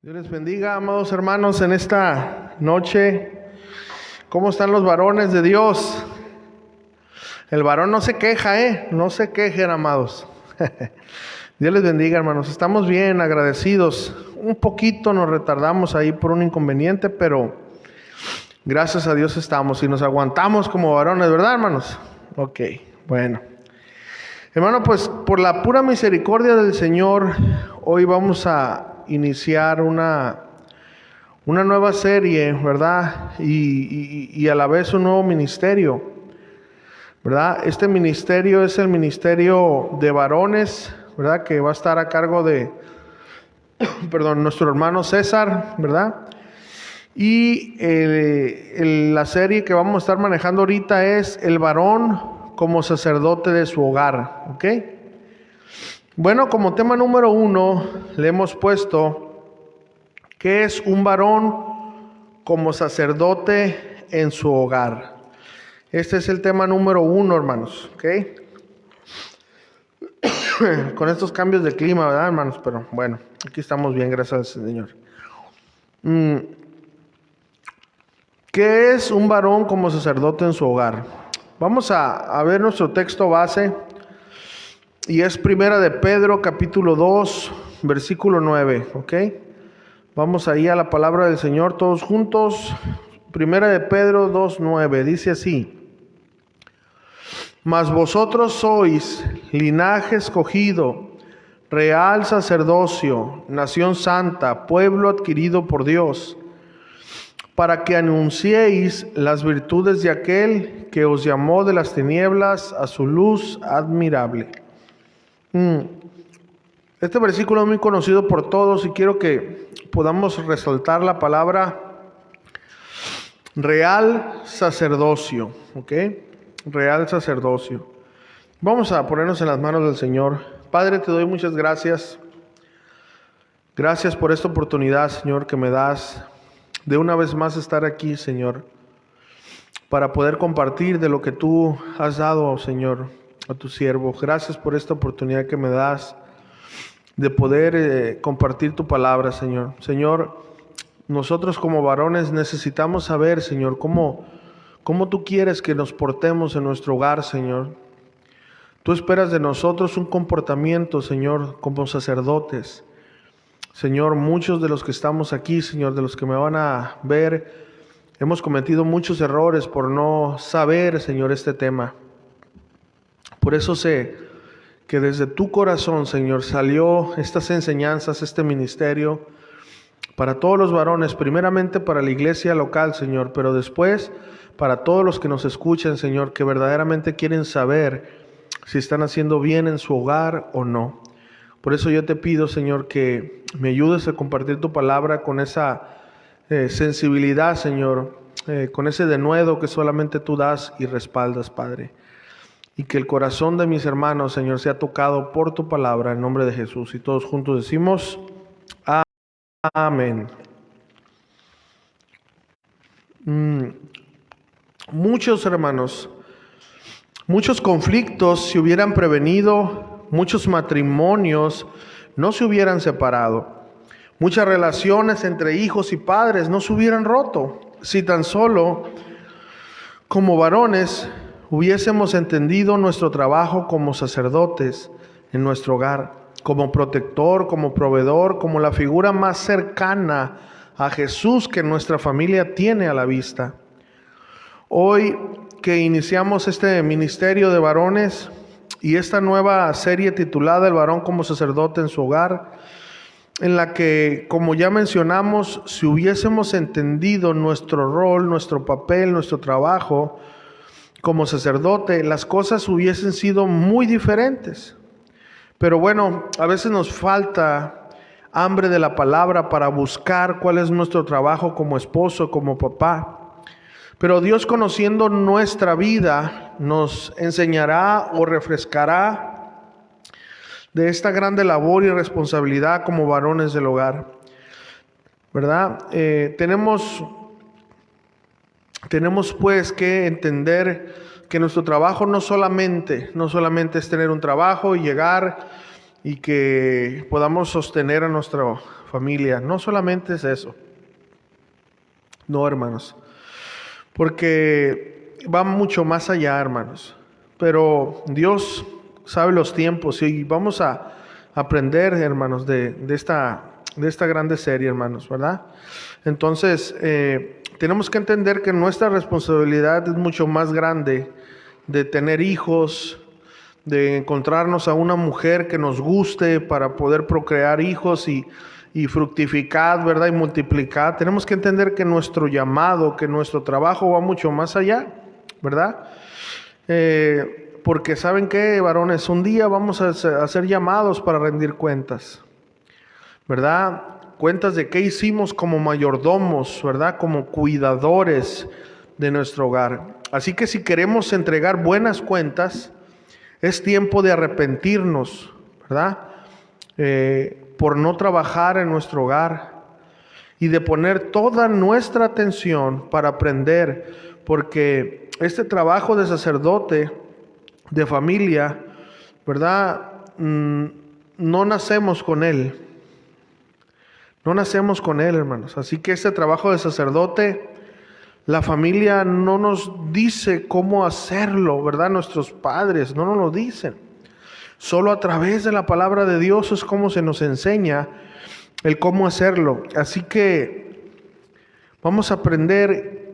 Dios les bendiga, amados hermanos, en esta noche. ¿Cómo están los varones de Dios? El varón no se queja, no se quejen, amados. Dios les bendiga, hermanos. Estamos bien agradecidos. Un poquito nos retardamos ahí por un inconveniente, pero gracias a Dios estamos y nos aguantamos como varones, ¿verdad, hermanos? Ok, bueno. Hermano, pues por la pura misericordia del Señor, hoy vamos a iniciar una nueva serie, ¿verdad? Y a la vez un nuevo ministerio, ¿verdad? Este ministerio es el ministerio de varones, ¿verdad? Que va a estar a cargo de, nuestro hermano César, ¿verdad? Y la serie que vamos a estar manejando ahorita es el varón como sacerdote de su hogar, ¿ok? Bueno, como tema número 1 le hemos puesto ¿qué es un varón como sacerdote en su hogar? Este es el tema número 1, hermanos, ¿ok? Con estos cambios de clima, ¿verdad, hermanos? Pero bueno, aquí estamos bien, gracias al Señor. ¿Qué es un varón como sacerdote en su hogar? Vamos a ver nuestro texto base. Y es Primera de Pedro, capítulo 2, versículo 9, ¿ok? Vamos ahí a la palabra del Señor todos juntos. Primera de Pedro 2, 9, dice así: Mas vosotros sois linaje escogido, real sacerdocio, nación santa, pueblo adquirido por Dios, para que anunciéis las virtudes de aquel que os llamó de las tinieblas a su luz admirable. Este versículo es muy conocido por todos y quiero que podamos resaltar la palabra real sacerdocio, ¿ok? Real sacerdocio. Vamos a ponernos en las manos del Señor. Padre, te doy muchas gracias. Gracias por esta oportunidad, Señor, que me das de una vez más estar aquí, Señor, para poder compartir de lo que tú has dado, Señor, a tu siervo. Gracias por esta oportunidad que me das de poder compartir tu palabra, Señor. Señor, nosotros como varones necesitamos saber, Señor, cómo tú quieres que nos portemos en nuestro hogar, Señor. Tú esperas de nosotros un comportamiento, Señor, como sacerdotes. Señor, muchos de los que estamos aquí, Señor, de los que me van a ver, hemos cometido muchos errores por no saber, Señor, este tema. Por eso sé que desde tu corazón, Señor, salió estas enseñanzas, este ministerio, para todos los varones, primeramente para la iglesia local, Señor, pero después para todos los que nos escuchan, Señor, que verdaderamente quieren saber si están haciendo bien en su hogar o no. Por eso yo te pido, Señor, que me ayudes a compartir tu palabra con esa sensibilidad, Señor, con ese denuedo que solamente tú das y respaldas, Padre. Y que el corazón de mis hermanos, Señor, sea tocado por tu palabra en nombre de Jesús. Y todos juntos decimos amén. Muchos hermanos, muchos conflictos se hubieran prevenido, muchos matrimonios no se hubieran separado, muchas relaciones entre hijos y padres no se hubieran roto, si tan solo como varones hubiésemos entendido nuestro trabajo como sacerdotes en nuestro hogar, como protector, como proveedor, como la figura más cercana a Jesús que nuestra familia tiene a la vista. Hoy que iniciamos este ministerio de varones y esta nueva serie titulada El varón como sacerdote en su hogar, en la que, como ya mencionamos, si hubiésemos entendido nuestro rol, nuestro papel, nuestro trabajo como sacerdote, las cosas hubiesen sido muy diferentes. Pero bueno, a veces nos falta hambre de la palabra para buscar cuál es nuestro trabajo como esposo, como papá. Pero Dios, conociendo nuestra vida, nos enseñará o refrescará de esta grande labor y responsabilidad como varones del hogar, ¿verdad? Tenemos pues que entender que nuestro trabajo no solamente es tener un trabajo y llegar y que podamos sostener a nuestra familia. No solamente es eso. No, hermanos. Porque va mucho más allá, hermanos. Pero Dios sabe los tiempos y vamos a aprender, hermanos, de esta grande serie, hermanos, ¿verdad? Entonces, tenemos que entender que nuestra responsabilidad es mucho más grande de tener hijos, de encontrarnos a una mujer que nos guste para poder procrear hijos y fructificar, ¿verdad? Y multiplicar. Tenemos que entender que nuestro llamado, que nuestro trabajo va mucho más allá, ¿verdad? Porque ¿saben qué, varones? Un día vamos a ser llamados para rendir cuentas, ¿verdad? Cuentas de qué hicimos como mayordomos, ¿verdad? Como cuidadores de nuestro hogar. Así que si queremos entregar buenas cuentas, es tiempo de arrepentirnos, ¿verdad? Por no trabajar en nuestro hogar y de poner toda nuestra atención para aprender, porque este trabajo de sacerdote, de familia, ¿verdad? No nacemos con él. No nacemos con él, hermanos. Así que este trabajo de sacerdote, la familia no nos dice cómo hacerlo, ¿verdad? Nuestros padres no nos lo dicen. Solo a través de la palabra de Dios es como se nos enseña el cómo hacerlo. Así que vamos a aprender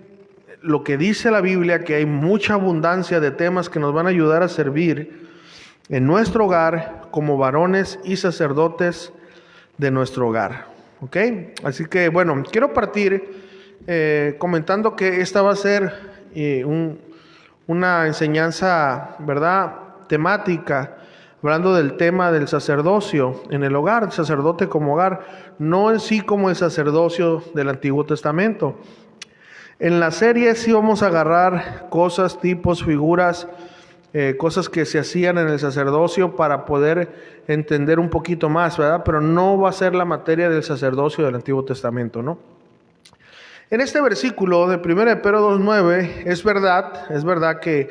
lo que dice la Biblia, que hay mucha abundancia de temas que nos van a ayudar a servir en nuestro hogar como varones y sacerdotes de nuestro hogar. ¿Ok? Así que bueno, quiero partir comentando que esta va a ser una enseñanza, ¿verdad? Temática, hablando del tema del sacerdocio en el hogar, el sacerdote como hogar, no en sí como el sacerdocio del Antiguo Testamento. En la serie sí vamos a agarrar cosas, tipos, figuras, cosas que se hacían en el sacerdocio para poder entender un poquito más, ¿verdad? Pero no va a ser la materia del sacerdocio del Antiguo Testamento, ¿no? En este versículo de 1 de Pedro 2:9, es verdad que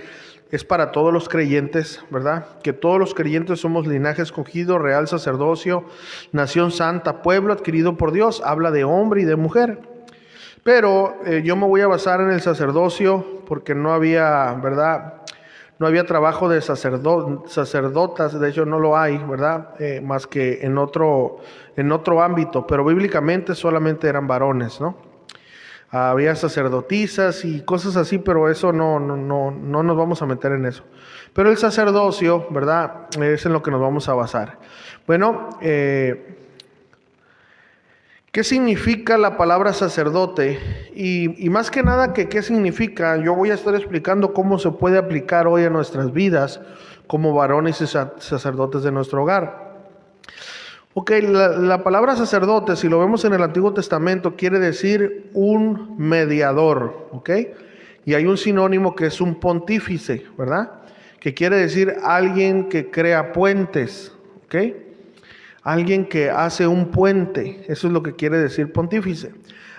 es para todos los creyentes, ¿verdad? Que todos los creyentes somos linaje escogido, real sacerdocio, nación santa, pueblo adquirido por Dios. Habla de hombre y de mujer. Pero yo me voy a basar en el sacerdocio porque no había, ¿verdad? No había trabajo de sacerdotas, de hecho no lo hay, ¿verdad? Más que en otro ámbito, pero bíblicamente solamente eran varones, ¿no? Había sacerdotisas y cosas así, pero eso no nos vamos a meter en eso. Pero el sacerdocio, ¿verdad? Es en lo que nos vamos a basar. Bueno, ¿qué significa la palabra sacerdote? Y más que nada que qué significa, yo voy a estar explicando cómo se puede aplicar hoy a nuestras vidas como varones y sacerdotes de nuestro hogar. Ok, la palabra sacerdote, si lo vemos en el Antiguo Testamento, quiere decir un mediador, ¿ok? Y hay un sinónimo que es un pontífice, ¿verdad? Que quiere decir alguien que crea puentes, ¿ok? Alguien que hace un puente, eso es lo que quiere decir pontífice.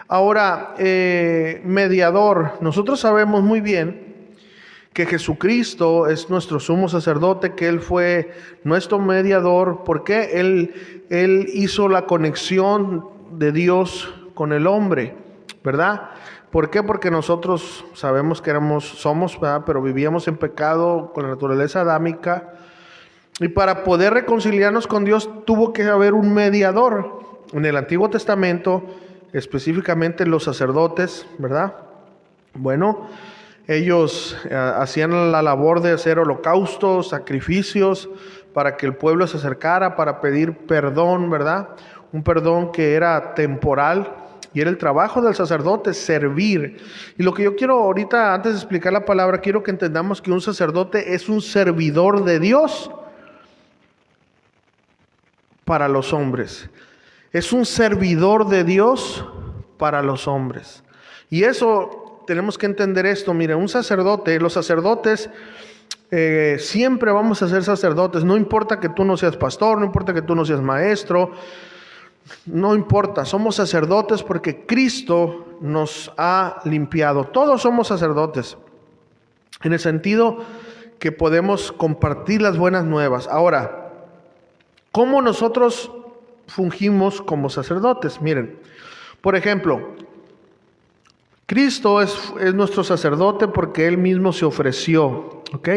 Ahora, mediador, nosotros sabemos muy bien que Jesucristo es nuestro sumo sacerdote, que Él fue nuestro mediador, porque Él hizo la conexión de Dios con el hombre, ¿verdad? ¿Por qué? Porque nosotros sabemos que somos, ¿verdad? Pero vivíamos en pecado con la naturaleza adámica, y para poder reconciliarnos con Dios tuvo que haber un mediador. En el Antiguo Testamento, específicamente los sacerdotes, ¿verdad? Bueno, ellos hacían la labor de hacer holocaustos, sacrificios, para que el pueblo se acercara, para pedir perdón, ¿verdad? Un perdón que era temporal, y era el trabajo del sacerdote, servir. Y lo que yo quiero ahorita, antes de explicar la palabra, quiero que entendamos que un sacerdote es un servidor de Dios para los hombres. Es un servidor de Dios para los hombres. Y eso tenemos que entender esto. Mire, un sacerdote, los sacerdotes siempre vamos a ser sacerdotes. No importa que tú no seas pastor, no importa que tú no seas maestro, no importa. Somos sacerdotes porque Cristo nos ha limpiado. Todos somos sacerdotes, en el sentido que podemos compartir las buenas nuevas. Ahora, ¿cómo nosotros fungimos como sacerdotes. Miren, por ejemplo, Cristo es nuestro sacerdote porque Él mismo se ofreció, ¿ok?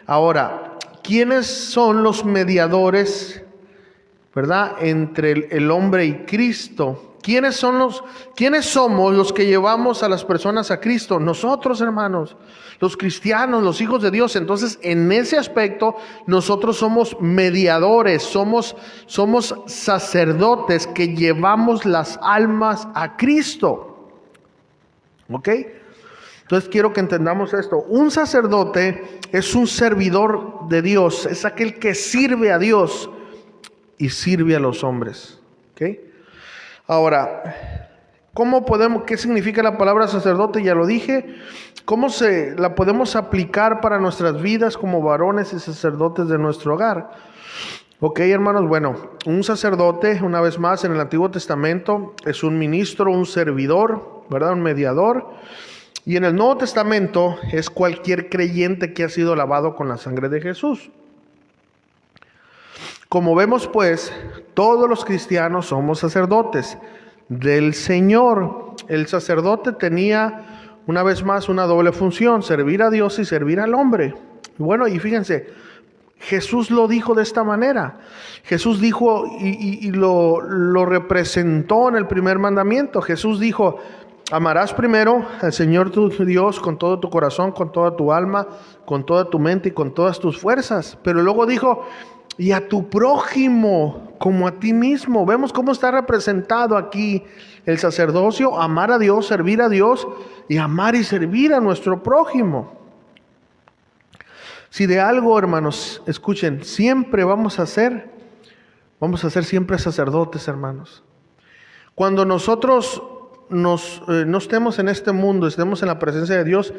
Ahora, ¿quiénes son los mediadores, verdad, entre el hombre y Cristo? ¿Quiénes somos los que llevamos a las personas a Cristo? Nosotros, hermanos, los cristianos, los hijos de Dios. Entonces, en ese aspecto, nosotros somos mediadores, somos sacerdotes que llevamos las almas a Cristo. ¿Ok? Entonces quiero que entendamos esto. Un sacerdote es un servidor de Dios, es aquel que sirve a Dios y sirve a los hombres. ¿Ok? Ahora, ¿qué significa la palabra sacerdote? Ya lo dije. ¿Cómo la podemos aplicar para nuestras vidas como varones y sacerdotes de nuestro hogar? Ok, hermanos, bueno, un sacerdote, una vez más, en el Antiguo Testamento, es un ministro, un servidor, ¿verdad? Un mediador. Y en el Nuevo Testamento es cualquier creyente que ha sido lavado con la sangre de Jesús. Como vemos, pues, todos los cristianos somos sacerdotes del Señor. El sacerdote tenía, una vez más, una doble función: servir a Dios y servir al hombre. Bueno, y fíjense, Jesús lo dijo de esta manera. Jesús dijo y lo representó en el primer mandamiento. Jesús dijo: amarás primero al Señor tu Dios con todo tu corazón, con toda tu alma, con toda tu mente y con todas tus fuerzas. Pero luego dijo: y a tu prójimo como a ti mismo. Vemos cómo está representado aquí el sacerdocio: amar a Dios, servir a Dios y amar y servir a nuestro prójimo. Si de algo, hermanos, escuchen, siempre vamos a ser siempre sacerdotes, hermanos. Cuando nosotros no estemos en este mundo, estemos en la presencia de Dios,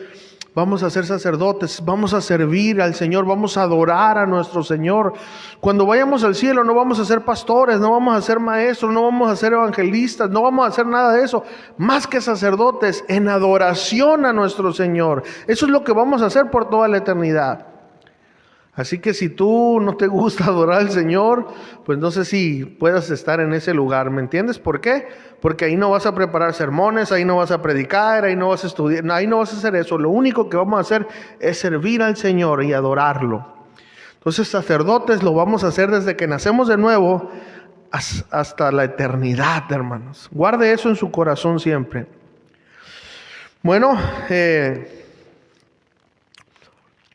vamos a ser sacerdotes, vamos a servir al Señor, vamos a adorar a nuestro Señor. Cuando vayamos al cielo no vamos a ser pastores, no vamos a ser maestros, no vamos a ser evangelistas, no vamos a hacer nada de eso, más que sacerdotes en adoración a nuestro Señor. Eso es lo que vamos a hacer por toda la eternidad. Así que si tú no te gusta adorar al Señor, pues no sé si puedas estar en ese lugar, ¿me entiendes? ¿Por qué? Porque ahí no vas a preparar sermones, ahí no vas a predicar, ahí no vas a estudiar, ahí no vas a hacer eso. Lo único que vamos a hacer es servir al Señor y adorarlo. Entonces, sacerdotes lo vamos a hacer desde que nacemos de nuevo hasta la eternidad, hermanos. Guarde eso en su corazón siempre. Bueno,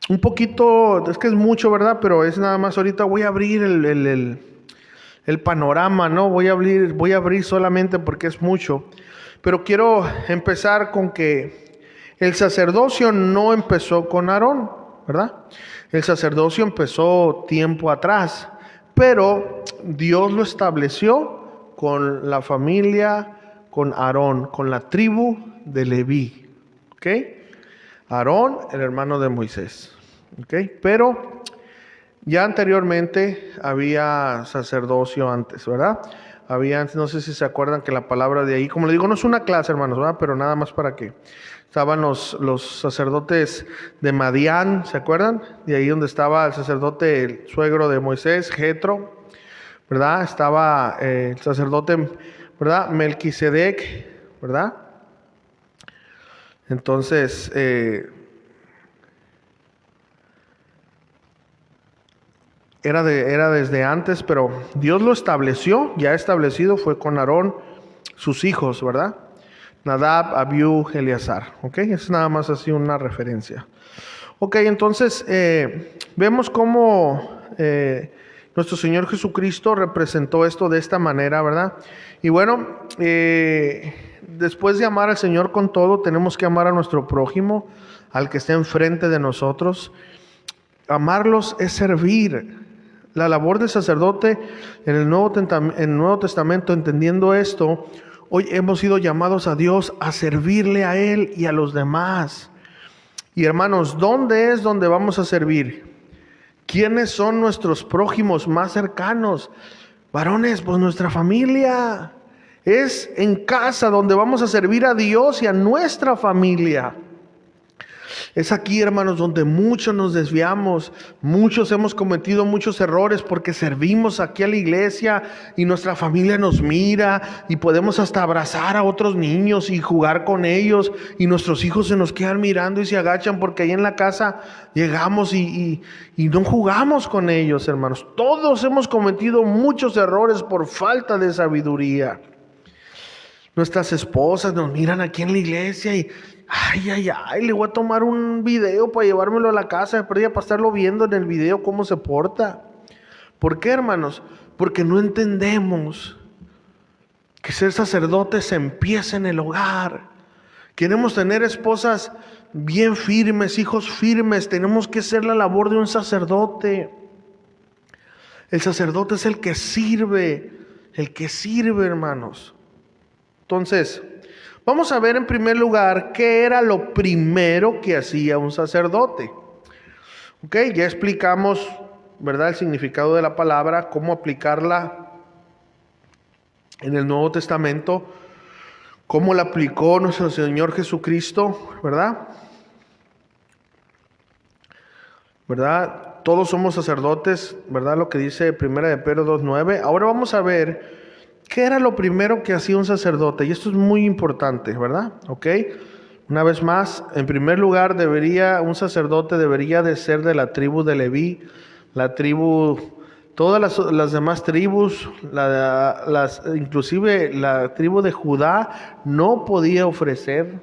un poquito, es que es mucho, ¿verdad? Pero es nada más, ahorita voy a abrir el panorama, ¿no? Voy a abrir solamente porque es mucho. Pero quiero empezar con que el sacerdocio no empezó con Aarón, ¿verdad? El sacerdocio empezó tiempo atrás, pero Dios lo estableció con la familia, con Aarón, con la tribu de Leví, ¿ok? Aarón, el hermano de Moisés, ¿ok? Pero ya anteriormente había sacerdocio antes, ¿verdad? No sé si se acuerdan que la palabra de ahí, como le digo, no es una clase, hermanos, ¿verdad? Pero nada más para que estaban los sacerdotes de Madián, ¿se acuerdan? De ahí donde estaba el sacerdote, el suegro de Moisés, Jetro, ¿verdad? Estaba el sacerdote, ¿verdad? Melquisedec, ¿verdad? Entonces, era desde antes, pero Dios lo estableció, ya establecido fue con Aarón, sus hijos, ¿verdad? Nadab, Abiú, Eleazar, ¿ok? Es nada más así una referencia. Ok, entonces vemos cómo nuestro Señor Jesucristo representó esto de esta manera, ¿verdad? Y bueno, después de amar al Señor con todo, tenemos que amar a nuestro prójimo, al que esté enfrente de nosotros. Amarlos es servir. La labor de sacerdote en el Nuevo Testamento, entendiendo esto, hoy hemos sido llamados a Dios a servirle a Él y a los demás. Y hermanos, ¿dónde es donde vamos a servir? ¿Quiénes son nuestros prójimos más cercanos? Varones, pues nuestra familia. Es en casa donde vamos a servir a Dios y a nuestra familia. Es aquí, hermanos, donde muchos nos desviamos, muchos hemos cometido muchos errores porque servimos aquí a la iglesia y nuestra familia nos mira y podemos hasta abrazar a otros niños y jugar con ellos, y nuestros hijos se nos quedan mirando y se agachan porque ahí en la casa llegamos y no jugamos con ellos, hermanos. Todos hemos cometido muchos errores por falta de sabiduría. Nuestras esposas nos miran aquí en la iglesia y le voy a tomar un video para llevármelo a la casa, para estarlo viendo en el video cómo se porta. ¿Por qué, hermanos? Porque no entendemos que ser sacerdotes empieza en el hogar. Queremos tener esposas bien firmes, hijos firmes. Tenemos que hacer la labor de un sacerdote. El sacerdote es el que sirve, hermanos. Entonces, vamos a ver en primer lugar qué era lo primero que hacía un sacerdote. Ok, ya explicamos, ¿verdad?, el significado de la palabra, cómo aplicarla en el Nuevo Testamento, cómo la aplicó nuestro Señor Jesucristo, ¿verdad? Todos somos sacerdotes, ¿verdad? Lo que dice 1 de Pedro 2:9. Ahora vamos a ver ¿qué era lo primero que hacía un sacerdote? Y esto es muy importante, ¿verdad? ¿Ok? Una vez más, en primer lugar, un sacerdote debería de ser de la tribu de Leví, todas las demás tribus, inclusive la tribu de Judá, no podía ofrecer,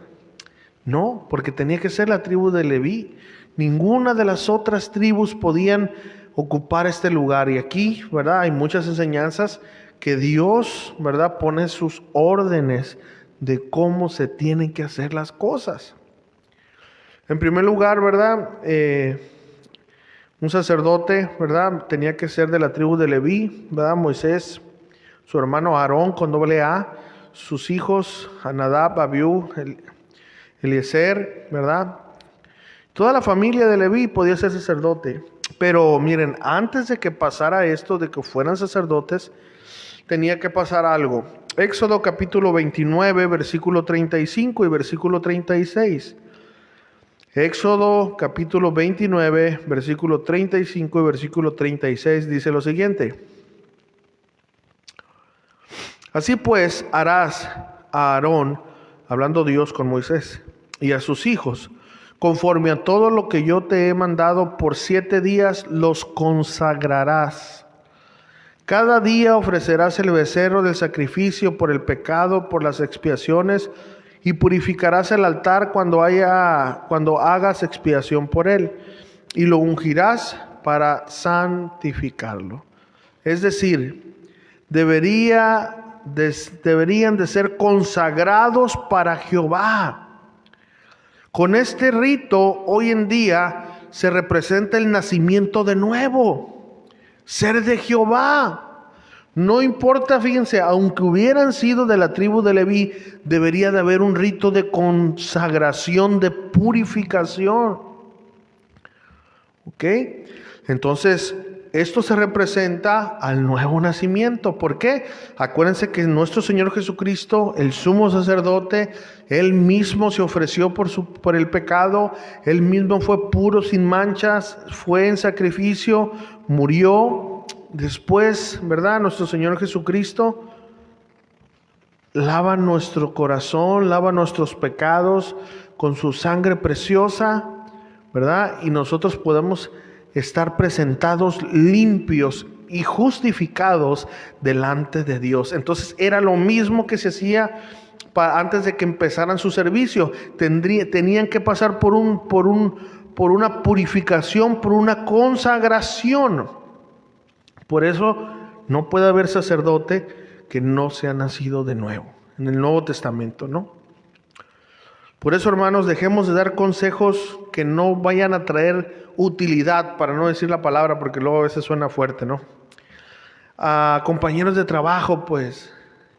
no, porque tenía que ser la tribu de Leví. Ninguna de las otras tribus podían ocupar este lugar. Y aquí, ¿verdad?, hay muchas enseñanzas que Dios, ¿verdad?, pone sus órdenes de cómo se tienen que hacer las cosas. En primer lugar, ¿verdad?, un sacerdote, ¿verdad?, tenía que ser de la tribu de Leví, ¿verdad? Moisés, su hermano Aarón con doble A, sus hijos Nadab, Abiú, Eliezer, ¿verdad? Toda la familia de Leví podía ser sacerdote. Pero miren, antes de que pasara esto, de que fueran sacerdotes, tenía que pasar algo. Éxodo capítulo 29, versículo 35 y versículo 36. Éxodo capítulo 29, versículo 35 y versículo 36 dice lo siguiente. Así pues harás a Aarón, hablando Dios con Moisés, y a sus hijos, conforme a todo lo que yo te he mandado, por 7 días los consagrarás. Cada día ofrecerás el becerro del sacrificio por el pecado, por las expiaciones, y purificarás el altar cuando hagas expiación por él, y lo ungirás para santificarlo. Es decir, deberían de ser consagrados para Jehová. Con este rito, hoy en día, se representa el nacimiento de nuevo. Ser de Jehová. No importa, fíjense, aunque hubieran sido de la tribu de Leví, debería de haber un rito de consagración, de purificación. ¿Ok? Entonces, esto se representa al nuevo nacimiento. ¿Por qué? Acuérdense que nuestro Señor Jesucristo, el sumo sacerdote, Él mismo se ofreció por el pecado. Él mismo fue puro, sin manchas, fue en sacrificio, murió. Después, ¿verdad?, nuestro Señor Jesucristo lava nuestro corazón, lava nuestros pecados con su sangre preciosa, ¿verdad? Y nosotros podemos estar presentados limpios y justificados delante de Dios. Entonces era lo mismo que se hacía antes de que empezaran su servicio. Tenían que pasar por una purificación, por una consagración. Por eso no puede haber sacerdote que no sea nacido de nuevo en el Nuevo Testamento, ¿no? Por eso, hermanos, dejemos de dar consejos que no vayan a traer utilidad, para no decir la palabra, porque luego a veces suena fuerte, ¿no? A compañeros de trabajo, pues,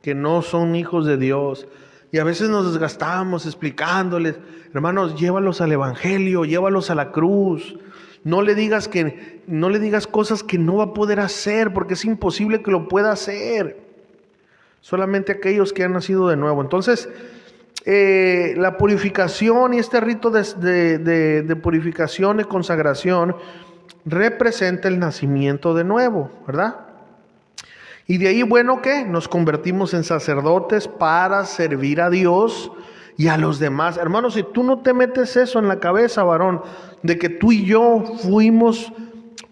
que no son hijos de Dios. Y a veces nos desgastamos explicándoles, hermanos, llévalos al Evangelio, llévalos a la cruz. No le digas cosas que no va a poder hacer, porque es imposible que lo pueda hacer. Solamente aquellos que han nacido de nuevo. Entonces, la purificación y este rito de purificación y consagración representa el nacimiento de nuevo, ¿verdad? Y de ahí, bueno, ¿qué? Nos convertimos en sacerdotes para servir a Dios y a los demás. Hermanos, si tú no te metes eso en la cabeza, varón, de que tú y yo fuimos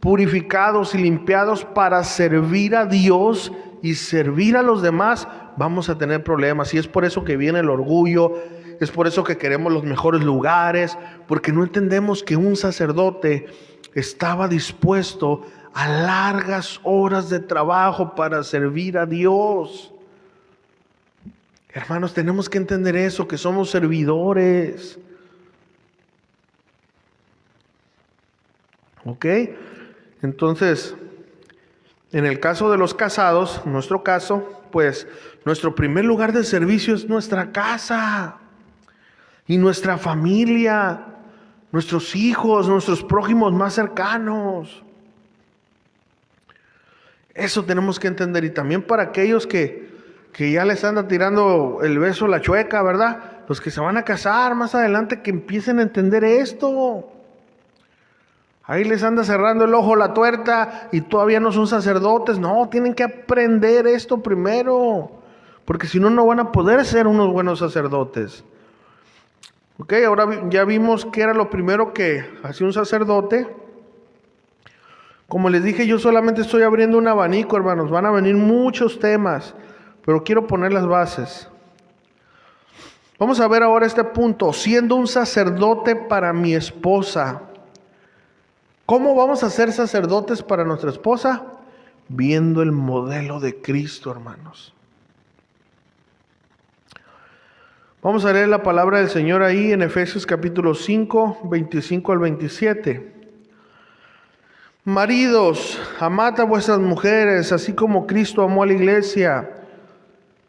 purificados y limpiados para servir a Dios y servir a los demás, vamos a tener problemas. Y es por eso que viene el orgullo, es por eso que queremos los mejores lugares, porque no entendemos que un sacerdote estaba dispuesto a largas horas de trabajo para servir a Dios. Hermanos, tenemos que entender eso, que somos servidores. ¿Ok? Entonces, en el caso de los casados, en nuestro caso, pues nuestro primer lugar de servicio es nuestra casa y nuestra familia, nuestros hijos, nuestros prójimos más cercanos. Eso tenemos que entender. Y también para aquellos que ya les anda tirando el beso a la chueca, ¿verdad? Los que se van a casar más adelante, que empiecen a entender esto. Ahí les anda cerrando el ojo la tuerta y todavía no son sacerdotes. No, tienen que aprender esto primero, porque si no, no van a poder ser unos buenos sacerdotes. Ok, ahora ya vimos qué era lo primero que hacía un sacerdote. Como les dije, yo solamente estoy abriendo un abanico, hermanos. Van a venir muchos temas, pero quiero poner las bases. Vamos a ver ahora este punto. Siendo un sacerdote para mi esposa. ¿Cómo vamos a ser sacerdotes para nuestra esposa? Viendo el modelo de Cristo, hermanos. Vamos a leer la palabra del Señor ahí en Efesios capítulo 5, 25 al 27. Maridos, amad a vuestras mujeres, así como Cristo amó a la iglesia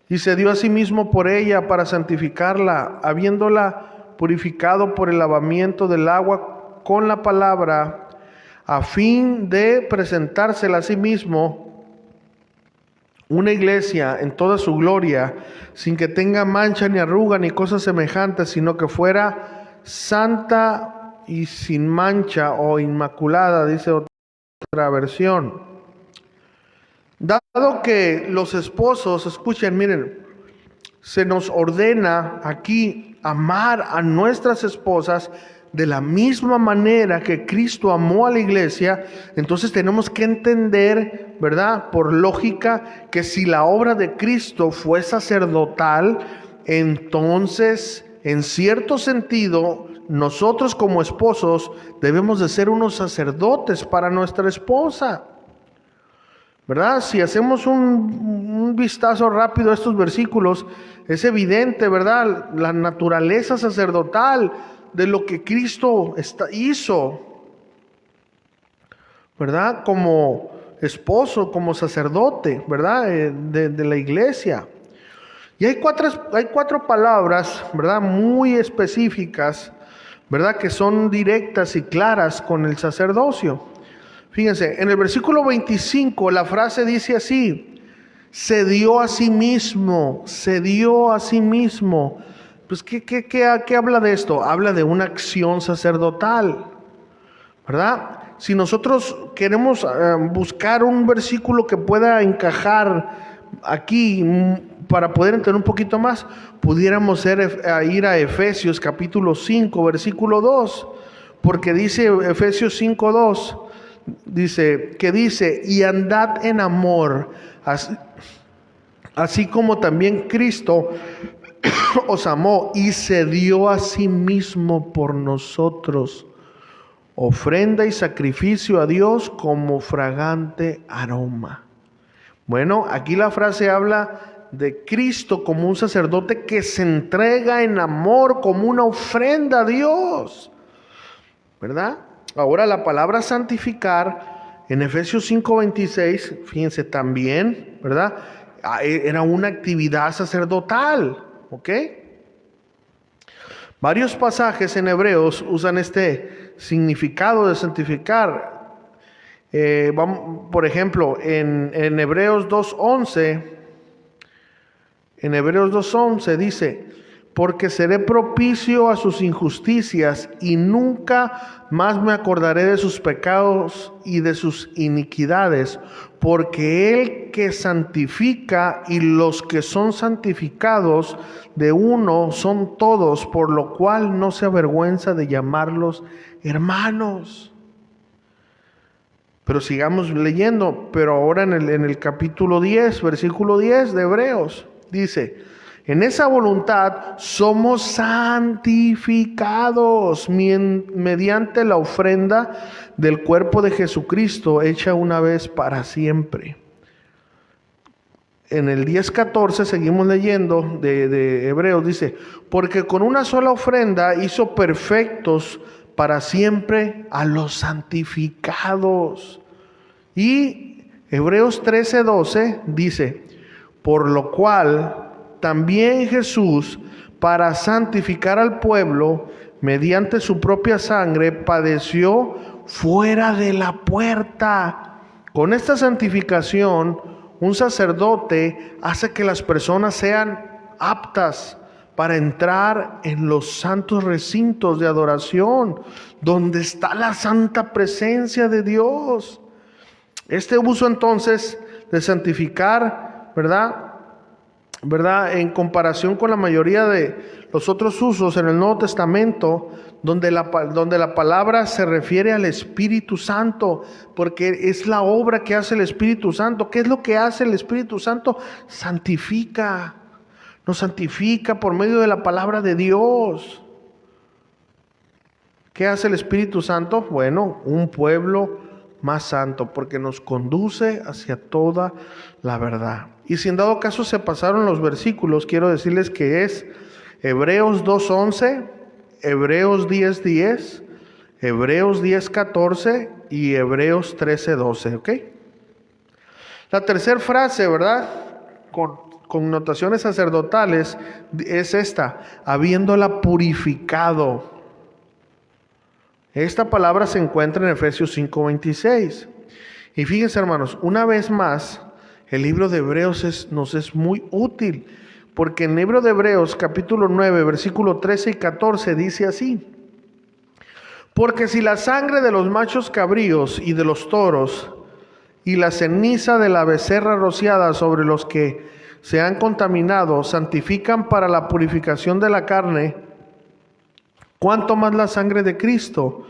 y se dio a sí mismo por ella para santificarla, habiéndola purificado por el lavamiento del agua con la palabra, a fin de presentársela a sí mismo una iglesia en toda su gloria, sin que tenga mancha ni arruga ni cosa semejante, sino que fuera santa y sin mancha o inmaculada, dice otra versión. Dado que los esposos, escuchen, miren, se nos ordena aquí amar a nuestras esposas de la misma manera que Cristo amó a la iglesia. Entonces tenemos que entender, ¿verdad?, por lógica, que si la obra de Cristo fue sacerdotal, entonces, en cierto sentido, nosotros como esposos debemos de ser unos sacerdotes para nuestra esposa, ¿verdad? Si hacemos un vistazo rápido a estos versículos, es evidente, ¿verdad?, la naturaleza sacerdotal de lo que Cristo hizo, ¿verdad?, como esposo, como sacerdote, ¿verdad?, de la iglesia. Y hay cuatro palabras, ¿verdad?, muy específicas, ¿verdad?, que son directas y claras con el sacerdocio. Fíjense, en el versículo 25 la frase dice así: se dio a sí mismo, se dio a sí mismo. Pues, ¿qué habla de esto? Habla de una acción sacerdotal, ¿verdad? Si nosotros queremos buscar un versículo que pueda encajar aquí para poder entender un poquito más, pudiéramos ir a Efesios capítulo 5, versículo 2, porque dice Efesios 5, 2, dice, y andad en amor, así como también Cristo os amó y se dio a sí mismo por nosotros, ofrenda y sacrificio a Dios como fragante aroma. Bueno, aquí la frase habla de Cristo como un sacerdote que se entrega en amor como una ofrenda a Dios, ¿verdad? Ahora la palabra santificar en Efesios 5:26, fíjense también, ¿verdad?, era una actividad sacerdotal, ¿ok? Varios pasajes en Hebreos usan este significado de santificar. Por ejemplo, en Hebreos 2:11, dice: porque seré propicio a sus injusticias y nunca más me acordaré de sus pecados y de sus iniquidades, porque el que santifica y los que son santificados de uno son todos, por lo cual no se avergüenza de llamarlos hermanos. Pero sigamos leyendo, pero ahora en el capítulo 10, versículo 10 de Hebreos, dice: en esa voluntad somos santificados mediante la ofrenda del cuerpo de Jesucristo, hecha una vez para siempre. En el 10:14 seguimos leyendo de Hebreos, dice: porque con una sola ofrenda hizo perfectos para siempre a los santificados. Y Hebreos 13:12 dice: por lo cual también Jesús, para santificar al pueblo, mediante su propia sangre, padeció fuera de la puerta. Con esta santificación, un sacerdote hace que las personas sean aptas para entrar en los santos recintos de adoración, donde está la santa presencia de Dios. Este uso entonces de santificar, ¿verdad? En comparación con la mayoría de los otros usos en el Nuevo Testamento, donde la palabra se refiere al Espíritu Santo, porque es la obra que hace el Espíritu Santo. ¿Qué es lo que hace el Espíritu Santo? Santifica, nos santifica por medio de la palabra de Dios. ¿Qué hace el Espíritu Santo? Bueno, un pueblo más santo, porque nos conduce hacia toda la verdad. Y si en dado caso se pasaron los versículos, quiero decirles que es Hebreos 2:11, Hebreos 10:10, Hebreos 10:14 y Hebreos 13:12, ¿ok? La tercera frase, ¿verdad?, con connotaciones sacerdotales, es esta: habiéndola purificado. Esta palabra se encuentra en Efesios 5:26. Y fíjense, hermanos, una vez más, el libro de Hebreos nos es muy útil, porque en el libro de Hebreos, capítulo 9, versículo 13 y 14, dice así: porque si la sangre de los machos cabríos y de los toros, y la ceniza de la becerra rociada sobre los que se han contaminado, santifican para la purificación de la carne, ¿cuánto más la sangre de Cristo,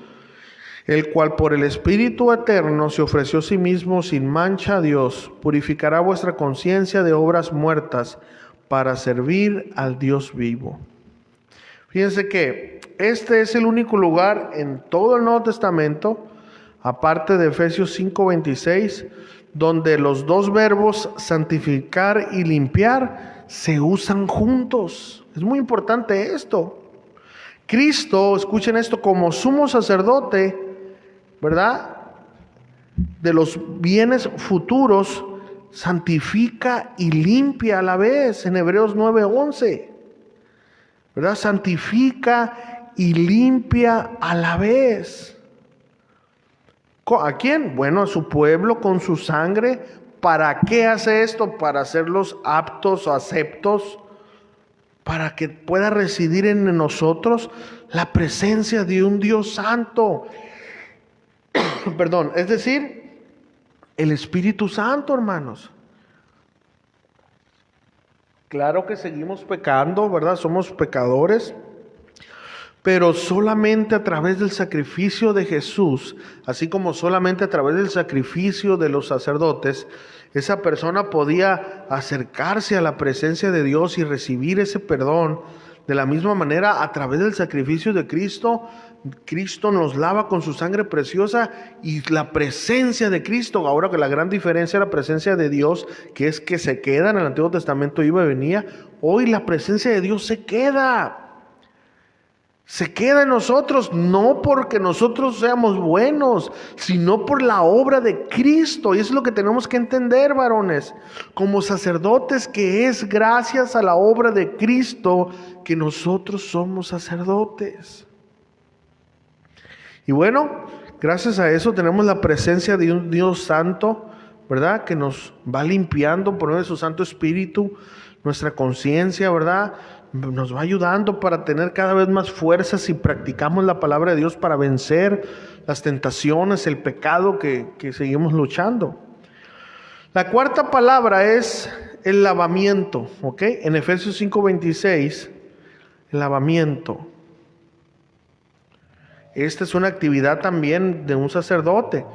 el cual por el Espíritu eterno se ofreció a sí mismo sin mancha a Dios, purificará vuestra conciencia de obras muertas para servir al Dios vivo? Fíjense que este es el único lugar en todo el Nuevo Testamento, aparte de Efesios 5:26, donde los dos verbos santificar y limpiar se usan juntos. Es muy importante esto. Cristo, escuchen esto, como sumo sacerdote, ¿verdad?, de los bienes futuros, santifica y limpia a la vez, en Hebreos 9:11, ¿verdad? Santifica y limpia a la vez. ¿A quién? Bueno, a su pueblo con su sangre. ¿Para qué hace esto? Para hacerlos aptos o aceptos, para que pueda residir en nosotros la presencia de un Dios santo. Perdón, es decir, el Espíritu Santo, hermanos. Claro que seguimos pecando, ¿verdad? Somos pecadores, pero solamente a través del sacrificio de Jesús, así como solamente a través del sacrificio de los sacerdotes, esa persona podía acercarse a la presencia de Dios y recibir ese perdón. De la misma manera, a través del sacrificio de Cristo, Cristo nos lava con su sangre preciosa, y la presencia de Cristo, ahora que la gran diferencia es la presencia de Dios, que es que se queda. En el Antiguo Testamento iba y venía, hoy la presencia de Dios se queda en nosotros, no porque nosotros seamos buenos, sino por la obra de Cristo. Y eso es lo que tenemos que entender, varones, como sacerdotes, que es gracias a la obra de Cristo que nosotros somos sacerdotes. Y bueno, gracias a eso tenemos la presencia de un Dios santo, ¿verdad?, que nos va limpiando por medio de su Santo Espíritu nuestra conciencia, ¿verdad? nos va ayudando para tener cada vez más fuerzas si practicamos la palabra de Dios para vencer las tentaciones, el pecado que seguimos luchando. La cuarta palabra es el lavamiento, ¿ok? En Efesios 5:26, el lavamiento. Esta es una actividad también de un sacerdote.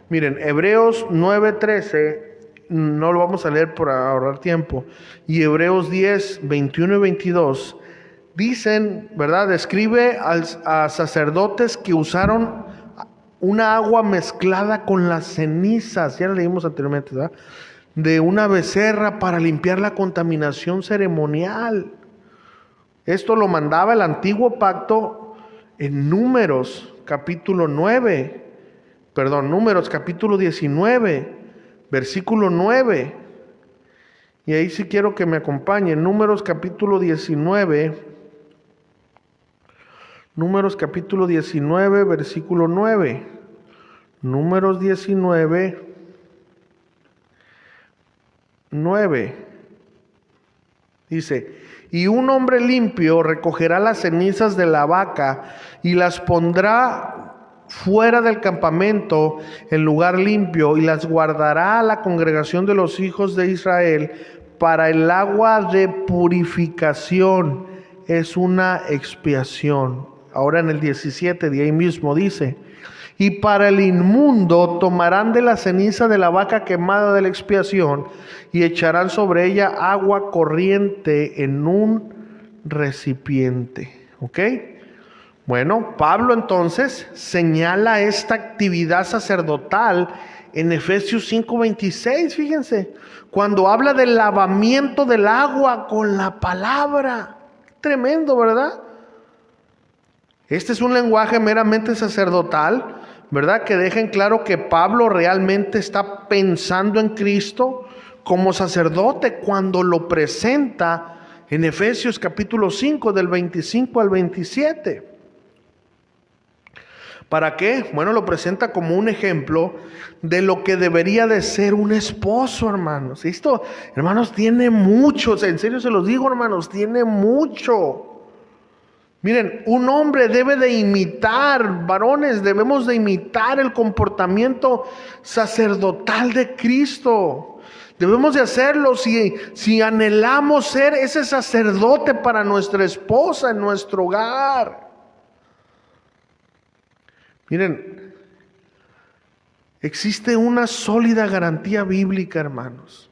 Miren, Hebreos 9:13, no lo vamos a leer por ahorrar tiempo, y Hebreos 10:21 y 22, dicen, ¿verdad? Describe a sacerdotes que usaron una agua mezclada con las cenizas, ya lo leímos anteriormente, ¿verdad?, de una becerra para limpiar la contaminación ceremonial. Esto lo mandaba el antiguo pacto en Números capítulo 19, versículo 9. Y ahí sí quiero que me acompañen. Números capítulo 19, versículo 9. Números 19, 9. Dice: y un hombre limpio recogerá las cenizas de la vaca y las pondrá fuera del campamento en lugar limpio, y las guardará a la congregación de los hijos de Israel para el agua de purificación. Es una expiación. Ahora en el 17 de ahí mismo dice: y para el inmundo tomarán de la ceniza de la vaca quemada de la expiación y echarán sobre ella agua corriente en un recipiente. ¿Ok? Bueno, Pablo entonces señala esta actividad sacerdotal en Efesios 5:26, fíjense, cuando habla del lavamiento del agua con la palabra. Tremendo, ¿verdad? Este es un lenguaje meramente sacerdotal, ¿verdad?, que deja en claro que Pablo realmente está pensando en Cristo como sacerdote cuando lo presenta en Efesios capítulo 5 del 25 al 27. ¿Para qué? Bueno, lo presenta como un ejemplo de lo que debería de ser un esposo, hermanos. Esto, hermanos, tiene mucho, en serio se los digo, hermanos, tiene mucho. Miren, un hombre debe de imitar, varones, debemos de imitar el comportamiento sacerdotal de Cristo. Debemos de hacerlo si anhelamos ser ese sacerdote para nuestra esposa en nuestro hogar. Miren, existe una sólida garantía bíblica, hermanos,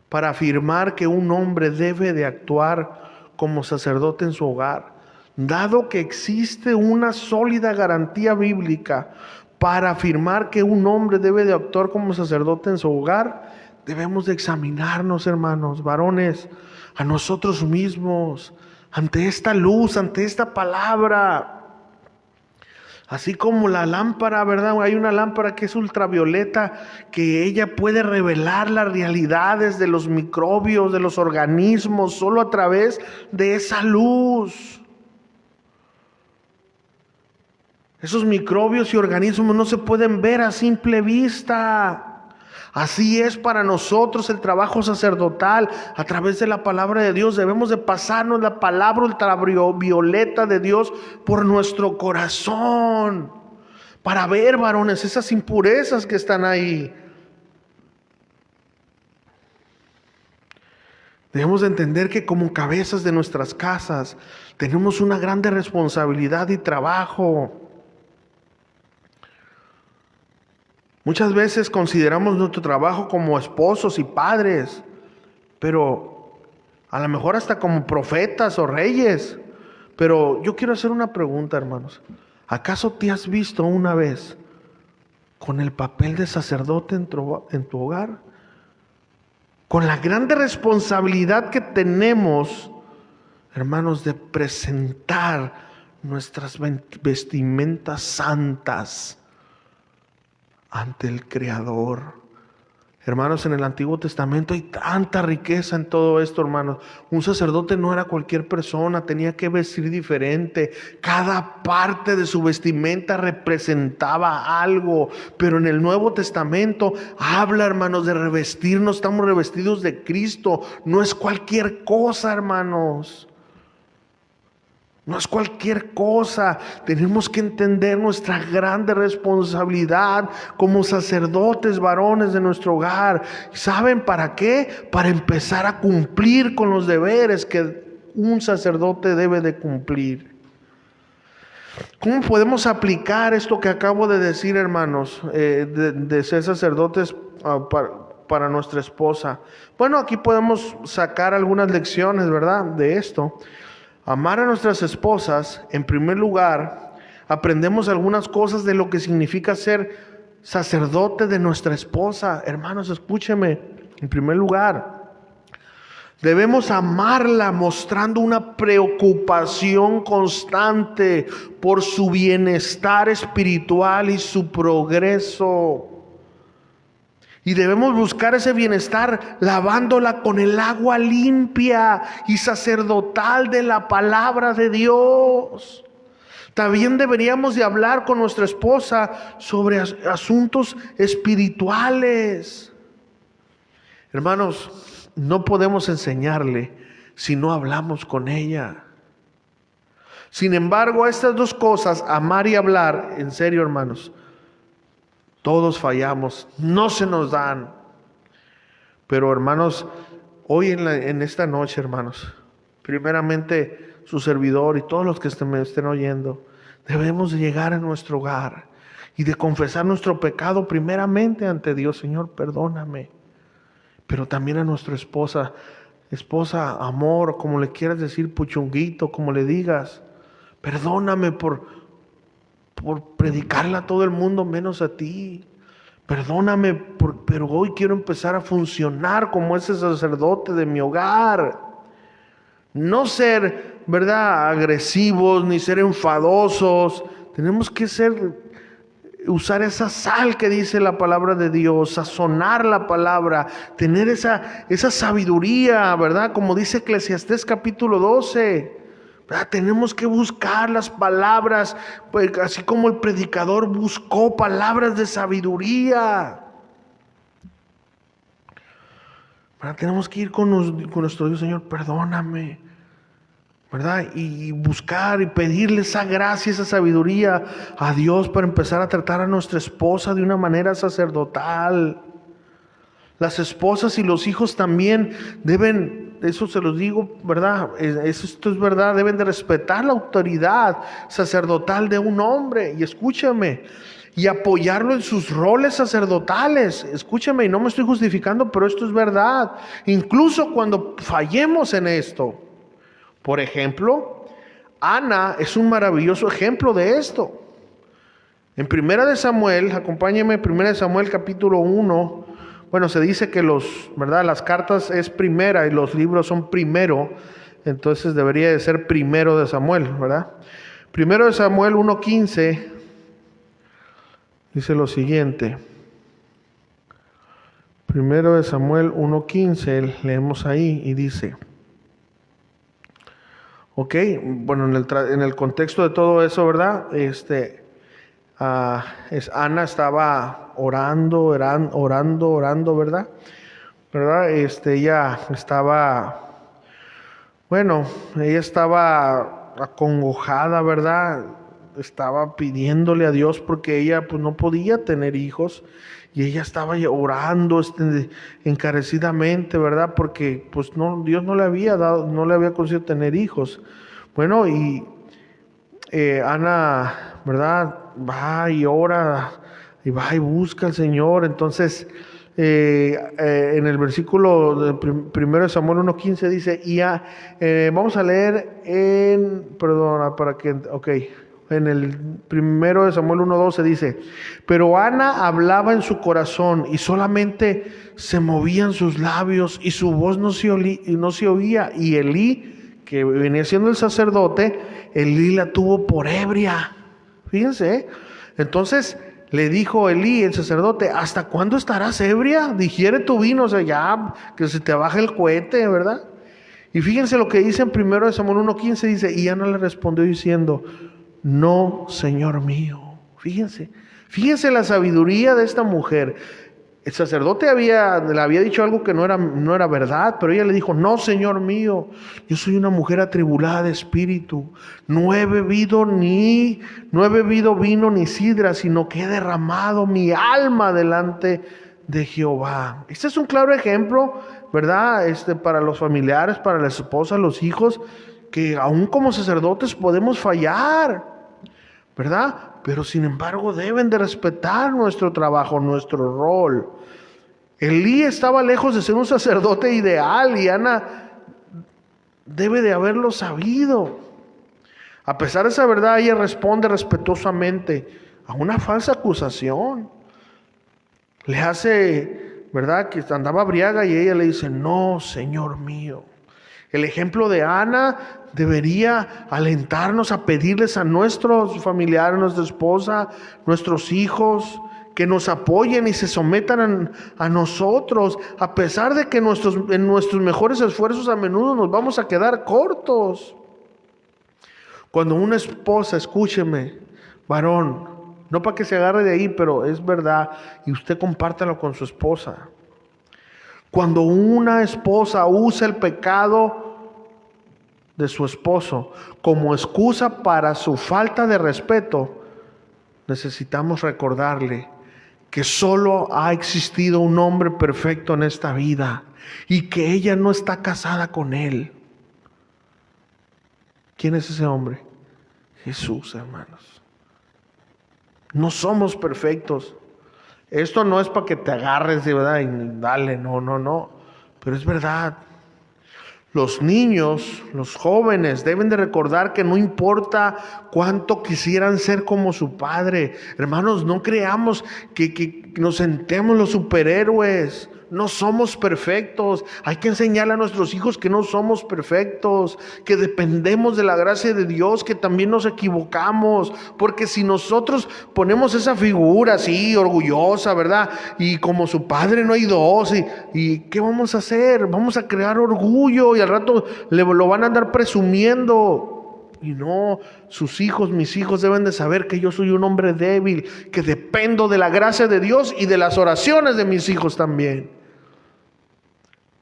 para afirmar que un hombre debe de actuar como sacerdote en su hogar. Dado que existe una sólida garantía bíblica para afirmar que un hombre debe de actuar como sacerdote en su hogar, debemos de examinarnos, hermanos, varones, a nosotros mismos, ante esta luz, ante esta palabra. Así como la lámpara, ¿verdad? Hay una lámpara que es ultravioleta, que ella puede revelar las realidades de los microbios, de los organismos, solo a través de esa luz. Esos microbios y organismos no se pueden ver a simple vista. Así es para nosotros el trabajo sacerdotal. A través de la palabra de Dios debemos de pasarnos la palabra ultravioleta de Dios por nuestro corazón, para ver, varones, esas impurezas que están ahí. Debemos de entender que como cabezas de nuestras casas tenemos una grande responsabilidad y trabajo. Muchas veces consideramos nuestro trabajo como esposos y padres, pero a lo mejor hasta como profetas o reyes. Pero yo quiero hacer una pregunta, hermanos. ¿Acaso te has visto una vez con el papel de sacerdote en tu hogar? Con la grande responsabilidad que tenemos, hermanos, de presentar nuestras vestimentas santas ante el Creador. Hermanos, en el Antiguo Testamento hay tanta riqueza en todo esto, hermanos. Un sacerdote no era cualquier persona, tenía que vestir diferente. Cada parte de su vestimenta representaba algo. Pero en el Nuevo Testamento habla, hermanos, de revestirnos. Estamos revestidos de Cristo. No es cualquier cosa, hermanos. No es cualquier cosa. Tenemos que entender nuestra grande responsabilidad como sacerdotes varones de nuestro hogar. ¿Saben para qué? Para empezar a cumplir con los deberes que un sacerdote debe de cumplir. ¿Cómo podemos aplicar esto que acabo de decir, hermanos, de ser sacerdotes para nuestra esposa? Bueno, aquí podemos sacar algunas lecciones, ¿verdad?, de esto. Amar a nuestras esposas, en primer lugar, aprendemos algunas cosas de lo que significa ser sacerdote de nuestra esposa. Hermanos, escúcheme. En primer lugar, debemos amarla mostrando una preocupación constante por su bienestar espiritual y su progreso. Y debemos buscar ese bienestar lavándola con el agua limpia y sacerdotal de la palabra de Dios. También deberíamos de hablar con nuestra esposa sobre asuntos espirituales. Hermanos, no podemos enseñarle si no hablamos con ella. Sin embargo, estas dos cosas, amar y hablar, en serio, hermanos, todos fallamos, no se nos dan. Pero hermanos, hoy en esta noche, hermanos, primeramente su servidor y todos los que me estén oyendo, debemos de llegar a nuestro hogar y de confesar nuestro pecado primeramente ante Dios. Señor, perdóname. Pero también a nuestra esposa, amor, como le quieras decir, puchunguito, como le digas. Perdóname por predicarla a todo el mundo menos a ti. Perdóname, pero hoy quiero empezar a funcionar como ese sacerdote de mi hogar. No ser, ¿verdad?, agresivos, ni ser enfadosos. Tenemos que usar esa sal que dice la palabra de Dios, sazonar la palabra, tener esa sabiduría, ¿verdad? Como dice Eclesiastés capítulo 12. Tenemos que buscar las palabras, pues, así como el predicador buscó palabras de sabiduría. Tenemos que ir con nuestro Dios. Señor, perdóname, ¿verdad? Y buscar y pedirle esa gracia, esa sabiduría a Dios para empezar a tratar a nuestra esposa de una manera sacerdotal. Las esposas y los hijos también deben, eso se los digo, ¿verdad? Esto es verdad, deben de respetar la autoridad sacerdotal de un hombre. Y escúchame, y apoyarlo en sus roles sacerdotales. Escúchame, y no me estoy justificando, pero esto es verdad. Incluso cuando fallemos en esto. Por ejemplo, Ana es un maravilloso ejemplo de esto. En 1 Samuel, acompáñenme, 1 Samuel capítulo 1. Bueno, se dice que ¿verdad?, las cartas es primera y los libros son primero. Entonces debería de ser 1 Samuel, ¿verdad? 1 Samuel 1:15 dice lo siguiente. 1 Samuel 1:15, leemos ahí y dice... Ok, bueno, en el contexto de todo eso, ¿verdad? Ana estaba orando, ¿verdad? Ella estaba acongojada, ¿verdad? Estaba pidiéndole a Dios porque ella pues no podía tener hijos. Y ella estaba orando encarecidamente, ¿verdad? Porque pues Dios no le había concedido tener hijos. Bueno, y Ana, ¿verdad?, va y ora, y va y busca al Señor. Entonces, en el versículo de 1 Samuel 1:15 dice, vamos a leer en el 1 Samuel 1:12 dice, pero Ana hablaba en su corazón y solamente se movían sus labios y su voz no se oía. Y Elí, que venía siendo el sacerdote, Elí la tuvo por ebria. Fíjense, entonces le dijo Elí, el sacerdote, ¿hasta cuándo estarás ebria? Digiere tu vino, o sea, ya que se te baje el cohete, ¿verdad? Y fíjense lo que dice en 1 Samuel 1:15, dice, y Ana le respondió diciendo, no, Señor mío. Fíjense la sabiduría de esta mujer. El sacerdote le había dicho algo que no era verdad, pero ella le dijo: no, Señor mío, yo soy una mujer atribulada de espíritu. No he bebido vino ni sidra, sino que he derramado mi alma delante de Jehová. Este es un claro ejemplo, ¿verdad? Para los familiares, para las esposas, los hijos, que aún como sacerdotes podemos fallar, ¿verdad? Pero sin embargo deben de respetar nuestro trabajo, nuestro rol. Elí estaba lejos de ser un sacerdote ideal y Ana debe de haberlo sabido. A pesar de esa verdad, ella responde respetuosamente a una falsa acusación. Le hace, ¿verdad?, que andaba briaga, y ella le dice: no, Señor mío. El ejemplo de Ana debería alentarnos a pedirles a nuestros familiares, nuestra esposa, nuestros hijos, que nos apoyen y se sometan a nosotros, a pesar de que en nuestros mejores esfuerzos a menudo nos vamos a quedar cortos. Cuando una esposa, escúcheme, varón, no para que se agarre de ahí, pero es verdad, y usted compártalo con su esposa. Cuando una esposa usa el pecado de su esposo como excusa para su falta de respeto, necesitamos recordarle que solo ha existido un hombre perfecto en esta vida y que ella no está casada con él. ¿Quién es ese hombre? Jesús, hermanos. No somos perfectos. Esto no es para que te agarres, ¿verdad?, y dale, no. Pero es verdad. Los niños, los jóvenes deben de recordar que no importa cuánto quisieran ser como su padre. Hermanos, no creamos que nos sentemos los superhéroes. No somos perfectos. Hay que enseñarle a nuestros hijos que no somos perfectos, que dependemos de la gracia de Dios, que también nos equivocamos. Porque si nosotros ponemos esa figura así, orgullosa, ¿verdad?, y como su padre no hay dos, ¿y qué vamos a hacer? Vamos a crear orgullo y al rato lo van a andar presumiendo. Y no, sus hijos, mis hijos deben de saber que yo soy un hombre débil, que dependo de la gracia de Dios y de las oraciones de mis hijos también.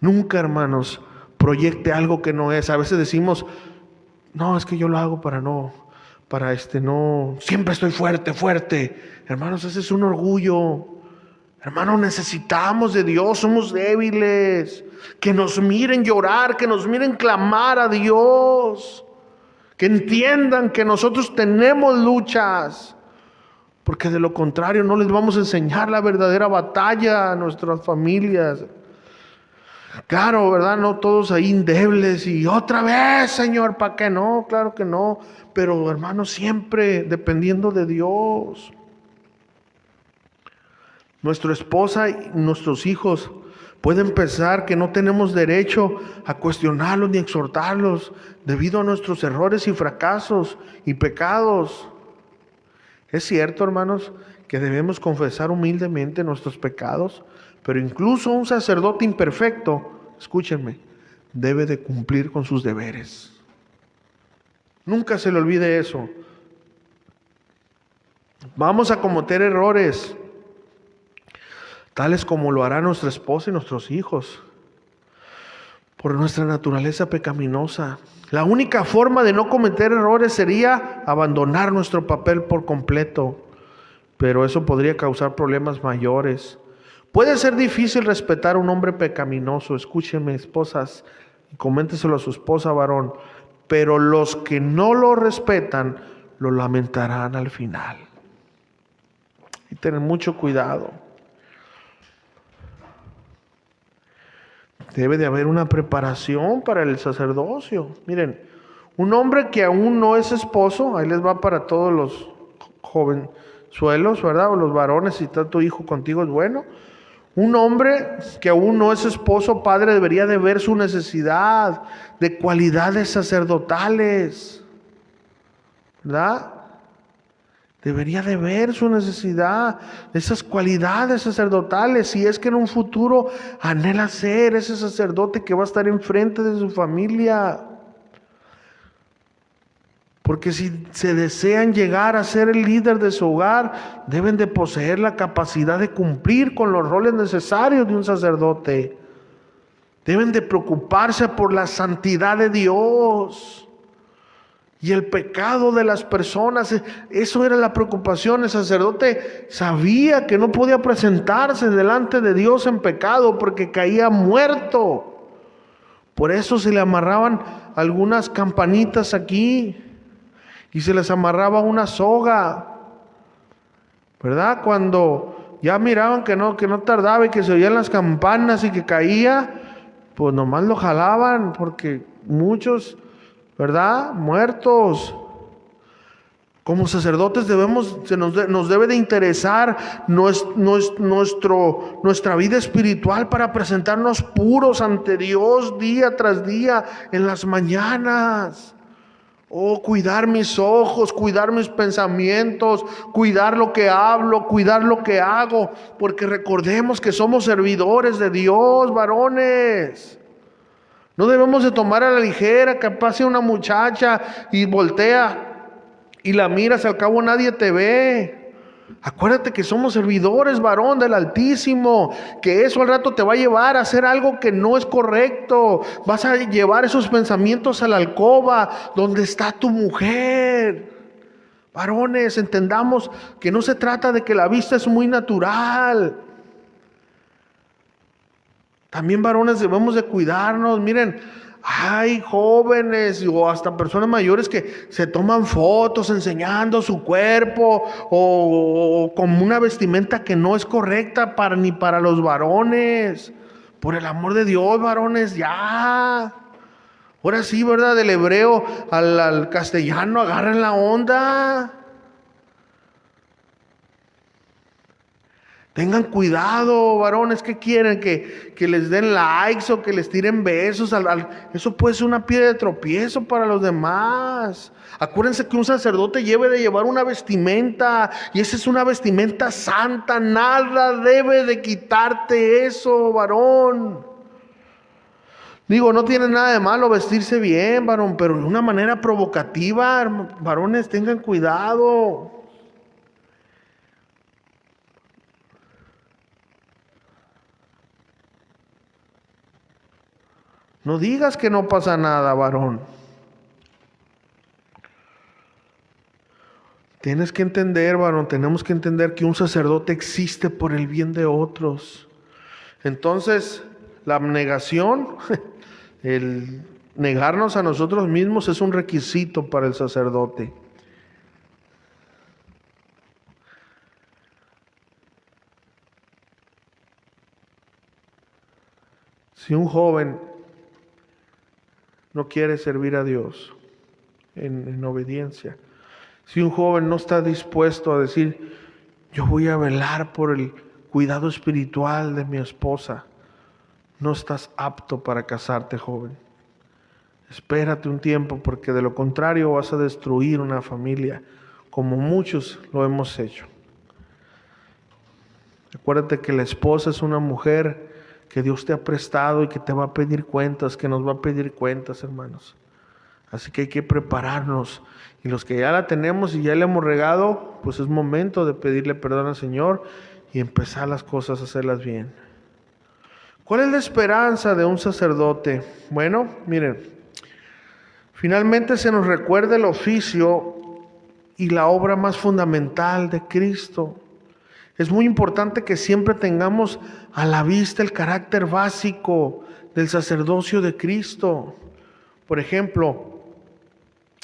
Nunca, hermanos, proyecte algo que no es. A veces decimos: no, es que yo lo hago no, siempre estoy fuerte. Hermanos, ese es un orgullo. Hermanos, necesitamos de Dios, somos débiles. Que nos miren llorar, que nos miren clamar a Dios. Que entiendan que nosotros tenemos luchas, porque de lo contrario no les vamos a enseñar la verdadera batalla a nuestras familias. Claro, ¿verdad? No todos ahí endebles y otra vez, Señor, ¿para qué no? Claro que no, pero hermanos, siempre dependiendo de Dios. Nuestra esposa y nuestros hijos pueden pensar que no tenemos derecho a cuestionarlos ni exhortarlos debido a nuestros errores y fracasos y pecados. Es cierto, hermanos, que debemos confesar humildemente nuestros pecados, pero incluso un sacerdote imperfecto, escúchenme, debe de cumplir con sus deberes. Nunca se le olvide eso. Vamos a cometer errores, tales como lo hará nuestra esposa y nuestros hijos, por nuestra naturaleza pecaminosa. La única forma de no cometer errores sería abandonar nuestro papel por completo, pero eso podría causar problemas mayores. Puede ser difícil respetar a un hombre pecaminoso. Escúchenme, esposas, y coménteselo a su esposa, varón, pero los que no lo respetan lo lamentarán al final. Y tener mucho cuidado. Debe de haber una preparación para el sacerdocio. Miren, un hombre que aún no es esposo, ahí les va para todos los jovenzuelos, ¿verdad? O los varones, si está tu hijo contigo, es bueno. Un hombre que aún no es esposo, padre, debería de ver su necesidad de cualidades sacerdotales, ¿verdad? Debería de ver su necesidad de esas cualidades sacerdotales, si es que en un futuro anhela ser ese sacerdote que va a estar enfrente de su familia. Porque si se desean llegar a ser el líder de su hogar, deben de poseer la capacidad de cumplir con los roles necesarios de un sacerdote. Deben de preocuparse por la santidad de Dios y el pecado de las personas. Eso era la preocupación. El sacerdote sabía que no podía presentarse delante de Dios en pecado porque caía muerto. Por eso se le amarraban algunas campanitas aquí y se les amarraba una soga, ¿verdad? Cuando ya miraban que no tardaba y que se oían las campanas y que caía, pues nomás lo jalaban, porque muchos, ¿verdad?, muertos. Como sacerdotes nos debe de interesar nuestra vida espiritual para presentarnos puros ante Dios día tras día en las mañanas. Oh, cuidar mis ojos, cuidar mis pensamientos, cuidar lo que hablo, cuidar lo que hago, porque recordemos que somos servidores de Dios, varones. No debemos de tomar a la ligera que pase una muchacha y voltea y la miras, al cabo nadie te ve. Acuérdate que somos servidores, varón del Altísimo, que eso al rato te va a llevar a hacer algo que no es correcto. Vas a llevar esos pensamientos a la alcoba donde está tu mujer. Varones, entendamos que no se trata de que la vista es muy natural. También, varones, debemos de cuidarnos. Miren, hay jóvenes o hasta personas mayores que se toman fotos enseñando su cuerpo o como una vestimenta que no es correcta ni para los varones. Por el amor de Dios, varones, ya. Ahora sí, ¿verdad? Del hebreo al castellano, agarren la onda. Tengan cuidado, varones, ¿qué quieren? ¿Que les den likes o que les tiren besos? Eso puede ser una piedra de tropiezo para los demás. Acuérdense que un sacerdote debe de llevar una vestimenta, y esa es una vestimenta santa. Nada debe de quitarte eso, varón. Digo, no tiene nada de malo vestirse bien, varón, pero de una manera provocativa. Varones, tengan cuidado. No digas que no pasa nada, varón. Tienes que entender, varón, tenemos que entender que un sacerdote existe por el bien de otros. Entonces, la abnegación, el negarnos a nosotros mismos es un requisito para el sacerdote. Si un joven no quiere servir a Dios en obediencia, si un joven no está dispuesto a decir, yo voy a velar por el cuidado espiritual de mi esposa, no estás apto para casarte, joven. Espérate un tiempo, porque de lo contrario vas a destruir una familia, como muchos lo hemos hecho. Acuérdate que la esposa es una mujer que Dios te ha prestado y que te va a pedir cuentas, que nos va a pedir cuentas, hermanos. Así que hay que prepararnos. Y los que ya la tenemos y ya le hemos regado, pues es momento de pedirle perdón al Señor y empezar las cosas a hacerlas bien. ¿Cuál es la esperanza de un sacerdote? Bueno, miren, finalmente se nos recuerda el oficio y la obra más fundamental de Cristo. Es muy importante que siempre tengamos a la vista el carácter básico del sacerdocio de Cristo. Por ejemplo,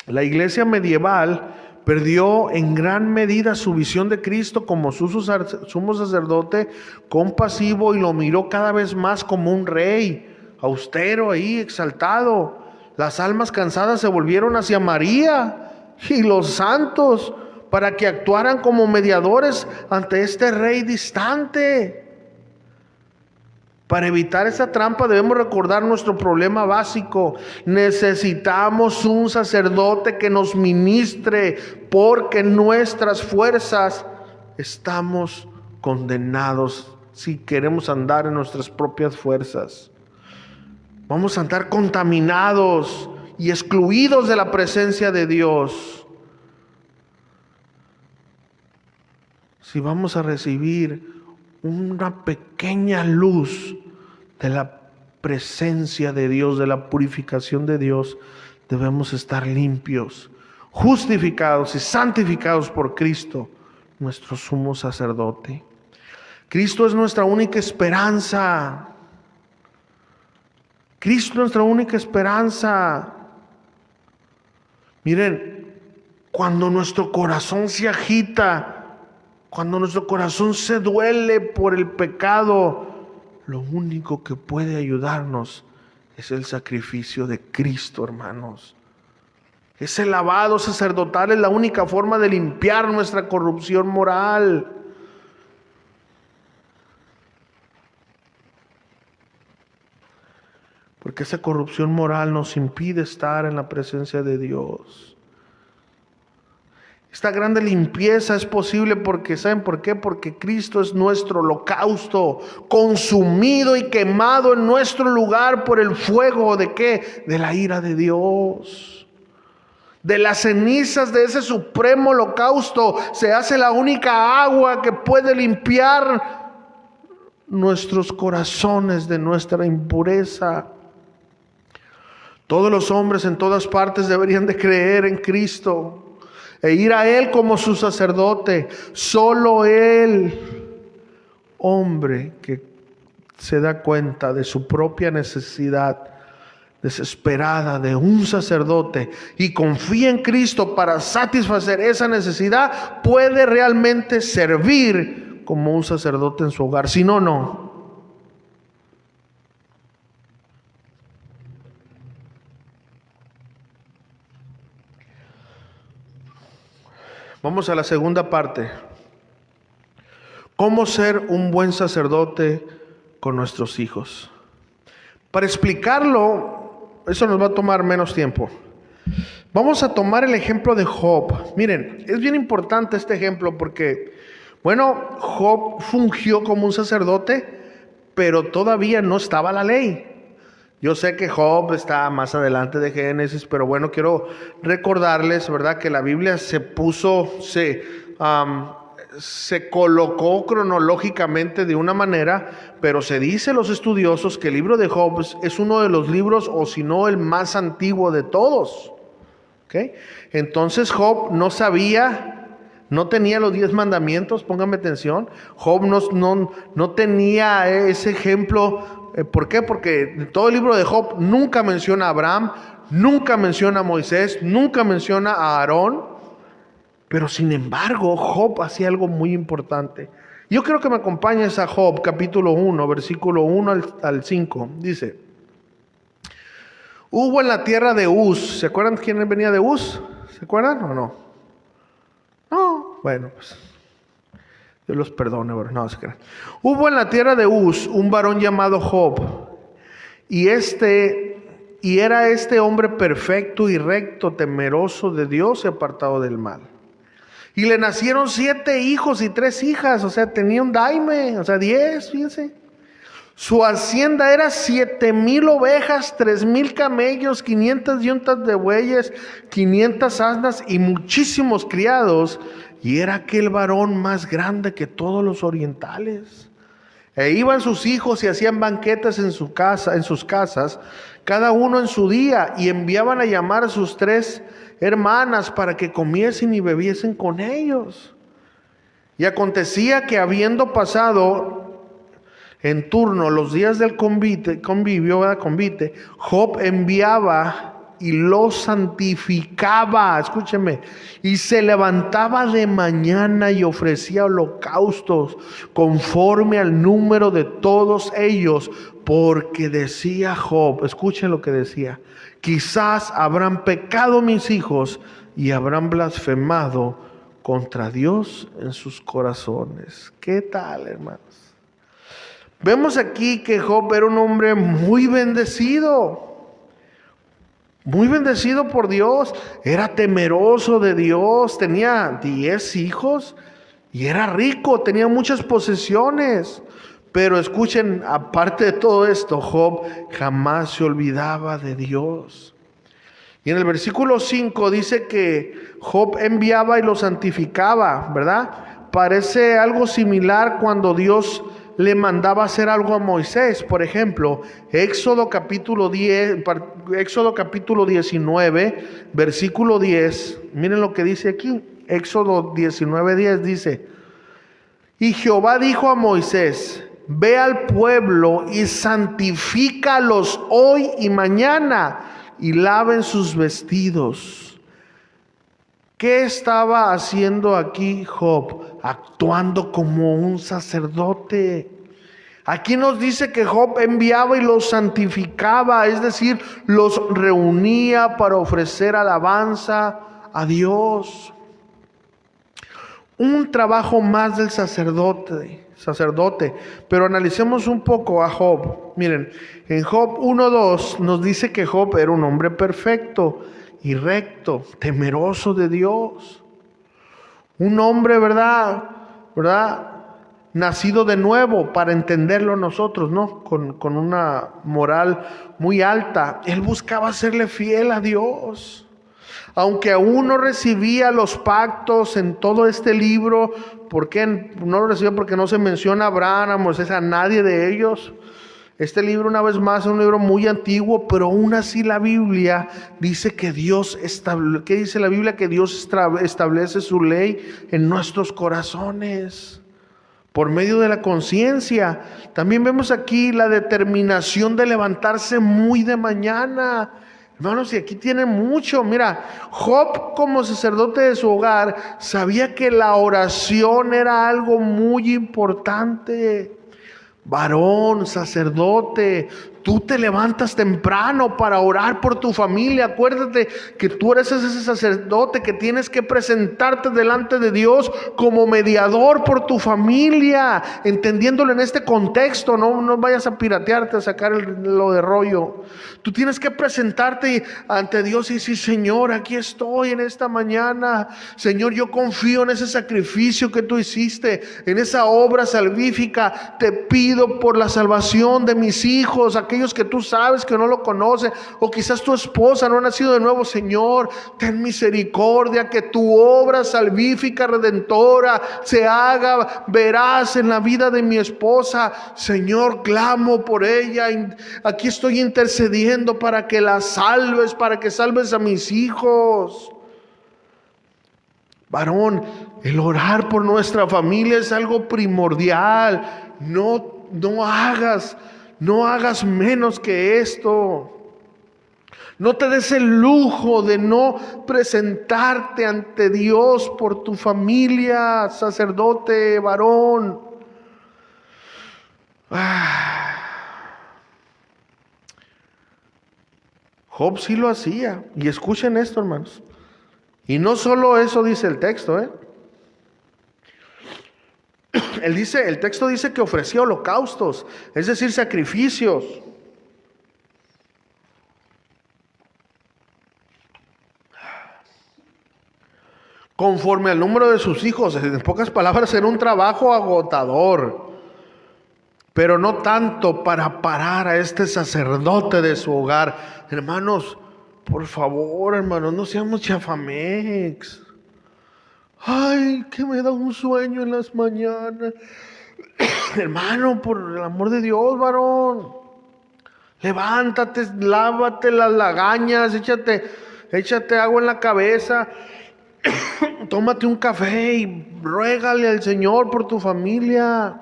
la iglesia medieval perdió en gran medida su visión de Cristo como sumo sacerdote compasivo, y lo miró cada vez más como un rey, austero ahí, exaltado. Las almas cansadas se volvieron hacia María y los santos para que actuaran como mediadores ante este rey distante. Para evitar esa trampa debemos recordar nuestro problema básico. Necesitamos un sacerdote que nos ministre, porque en nuestras fuerzas estamos condenados si queremos andar en nuestras propias fuerzas. Vamos a andar contaminados y excluidos de la presencia de Dios, si vamos a recibir una pequeña luz de la presencia de Dios, de la purificación de Dios, debemos estar limpios, justificados y santificados por Cristo, nuestro sumo sacerdote. Cristo es nuestra única esperanza. Cristo es nuestra única esperanza. Miren, cuando nuestro corazón se agita, cuando nuestro corazón se duele por el pecado, lo único que puede ayudarnos es el sacrificio de Cristo, hermanos. Ese lavado sacerdotal es la única forma de limpiar nuestra corrupción moral. Porque esa corrupción moral nos impide estar en la presencia de Dios. Esta grande limpieza es posible porque, ¿saben por qué? Porque Cristo es nuestro holocausto, consumido y quemado en nuestro lugar por el fuego ¿de qué? De la ira de Dios. De las cenizas de ese supremo holocausto se hace la única agua que puede limpiar nuestros corazones de nuestra impureza. Todos los hombres en todas partes deberían de creer en Cristo e ir a Él como su sacerdote. Solo Él, hombre que se da cuenta de su propia necesidad desesperada de un sacerdote y confía en Cristo para satisfacer esa necesidad, puede realmente servir como un sacerdote en su hogar. Si no, no. Vamos a la segunda parte. ¿Cómo ser un buen sacerdote con nuestros hijos? Para explicarlo, eso nos va a tomar menos tiempo. Vamos a tomar el ejemplo de Job. Miren, es bien importante este ejemplo porque, bueno, Job fungió como un sacerdote, pero todavía no estaba la ley. Yo sé que Job está más adelante de Génesis, pero bueno, quiero recordarles, ¿verdad?, que la Biblia se colocó cronológicamente de una manera, pero se dice los estudiosos que el libro de Job es uno de los libros, o si no el más antiguo de todos. ¿Okay? Entonces Job no sabía, no tenía los 10 mandamientos, pónganme atención. Job no tenía ese ejemplo. ¿Por qué? Porque todo el libro de Job nunca menciona a Abraham, nunca menciona a Moisés, nunca menciona a Aarón. Pero sin embargo, Job hacía algo muy importante. Yo quiero que me acompañes a Job, capítulo 1, versículo 1 al 5. Dice: hubo en la tierra de Uz. ¿Se acuerdan quién venía de Uz? ¿Se acuerdan o no? No, bueno, pues Dios los perdone, pero no se crean. Hubo en la tierra de Uz un varón llamado Job, y era este hombre perfecto y recto, temeroso de Dios y apartado del mal. Y le nacieron 7 hijos y 3 hijas, o sea, tenía un daime, o sea, 10, fíjense. Su hacienda era 7,000 ovejas, 3,000 camellos, 500 yuntas de bueyes, 500 asnas y muchísimos criados. Y era aquel varón más grande que todos los orientales. E iban sus hijos y hacían banquetes en sus casas, cada uno en su día, y enviaban a llamar a sus 3 hermanas para que comiesen y bebiesen con ellos. Y acontecía que habiendo pasado en turno los días del convite, Job enviaba y lo santificaba, escúcheme, y se levantaba de mañana y ofrecía holocaustos conforme al número de todos ellos, porque decía Job, escuchen lo que decía: quizás habrán pecado mis hijos y habrán blasfemado contra Dios en sus corazones. ¿Qué tal, hermanos? Vemos aquí que Job era un hombre muy bendecido por Dios, era temeroso de Dios, tenía 10 hijos y era rico, tenía muchas posesiones. Pero escuchen, aparte de todo esto, Job jamás se olvidaba de Dios. Y en el versículo 5 dice que Job enviaba y lo santificaba, ¿verdad? Parece algo similar cuando Dios le mandaba hacer algo a Moisés. Por ejemplo, Éxodo capítulo 19, versículo 10. Miren lo que dice aquí. Éxodo 19:10 dice: y Jehová dijo a Moisés: ve al pueblo y santifícalos hoy y mañana, y laven sus vestidos. ¿Qué estaba haciendo aquí Job? Actuando como un sacerdote. Aquí nos dice que Job enviaba y los santificaba, es decir, los reunía para ofrecer alabanza a Dios. Un trabajo más del sacerdote. Pero analicemos un poco a Job. Miren, en Job 1:2 nos dice que Job era un hombre perfecto y recto, temeroso de Dios. Un hombre, ¿verdad? Nacido de nuevo, para entenderlo nosotros, ¿no? Con una moral muy alta. Él buscaba serle fiel a Dios. Aunque aún no recibía los pactos en todo este libro. ¿Por qué no lo recibía? Porque no se menciona a Abraham, a Moisés, a nadie de ellos. Este libro, una vez más, es un libro muy antiguo, pero aún así la Biblia dice que Dios ¿qué dice la Biblia? Que Dios establece su ley en nuestros corazones por medio de la conciencia. También vemos aquí la determinación de levantarse muy de mañana. Hermanos, y aquí tiene mucho. Mira, Job, como sacerdote de su hogar, sabía que la oración era algo muy importante. Varón, sacerdote, tú te levantas temprano para orar por tu familia. Acuérdate que tú eres ese sacerdote que tienes que presentarte delante de Dios como mediador por tu familia, entendiéndolo en este contexto. No vayas a piratearte, a sacar lo de rollo. Tú tienes que presentarte ante Dios y decir: Señor, aquí estoy en esta mañana. Señor, yo confío en ese sacrificio que tú hiciste, en esa obra salvífica. Te pido por la salvación de mis hijos, aquellos que tú sabes que no lo conocen, o quizás tu esposa no ha nacido de nuevo. Señor, ten misericordia, que tu obra salvífica, redentora, se haga veraz en la vida de mi esposa. Señor, clamo por ella, aquí estoy intercediendo para que la salves, para que salves a mis hijos. Varón, el orar por nuestra familia es algo primordial. No hagas menos que esto. No te des el lujo de no presentarte ante Dios por tu familia, sacerdote, varón. Job sí lo hacía. Y escuchen esto, hermanos. Y no solo eso dice el texto, el texto dice que ofrecía holocaustos, es decir, sacrificios. Conforme al número de sus hijos. En pocas palabras, era un trabajo agotador, pero no tanto para parar a este sacerdote de su hogar. Hermanos, por favor, hermanos, no seamos chafamex. Ay, que me da un sueño en las mañanas. Hermano, por el amor de Dios, varón, levántate, lávate las lagañas, échate agua en la cabeza, tómate un café y ruégale al Señor por tu familia.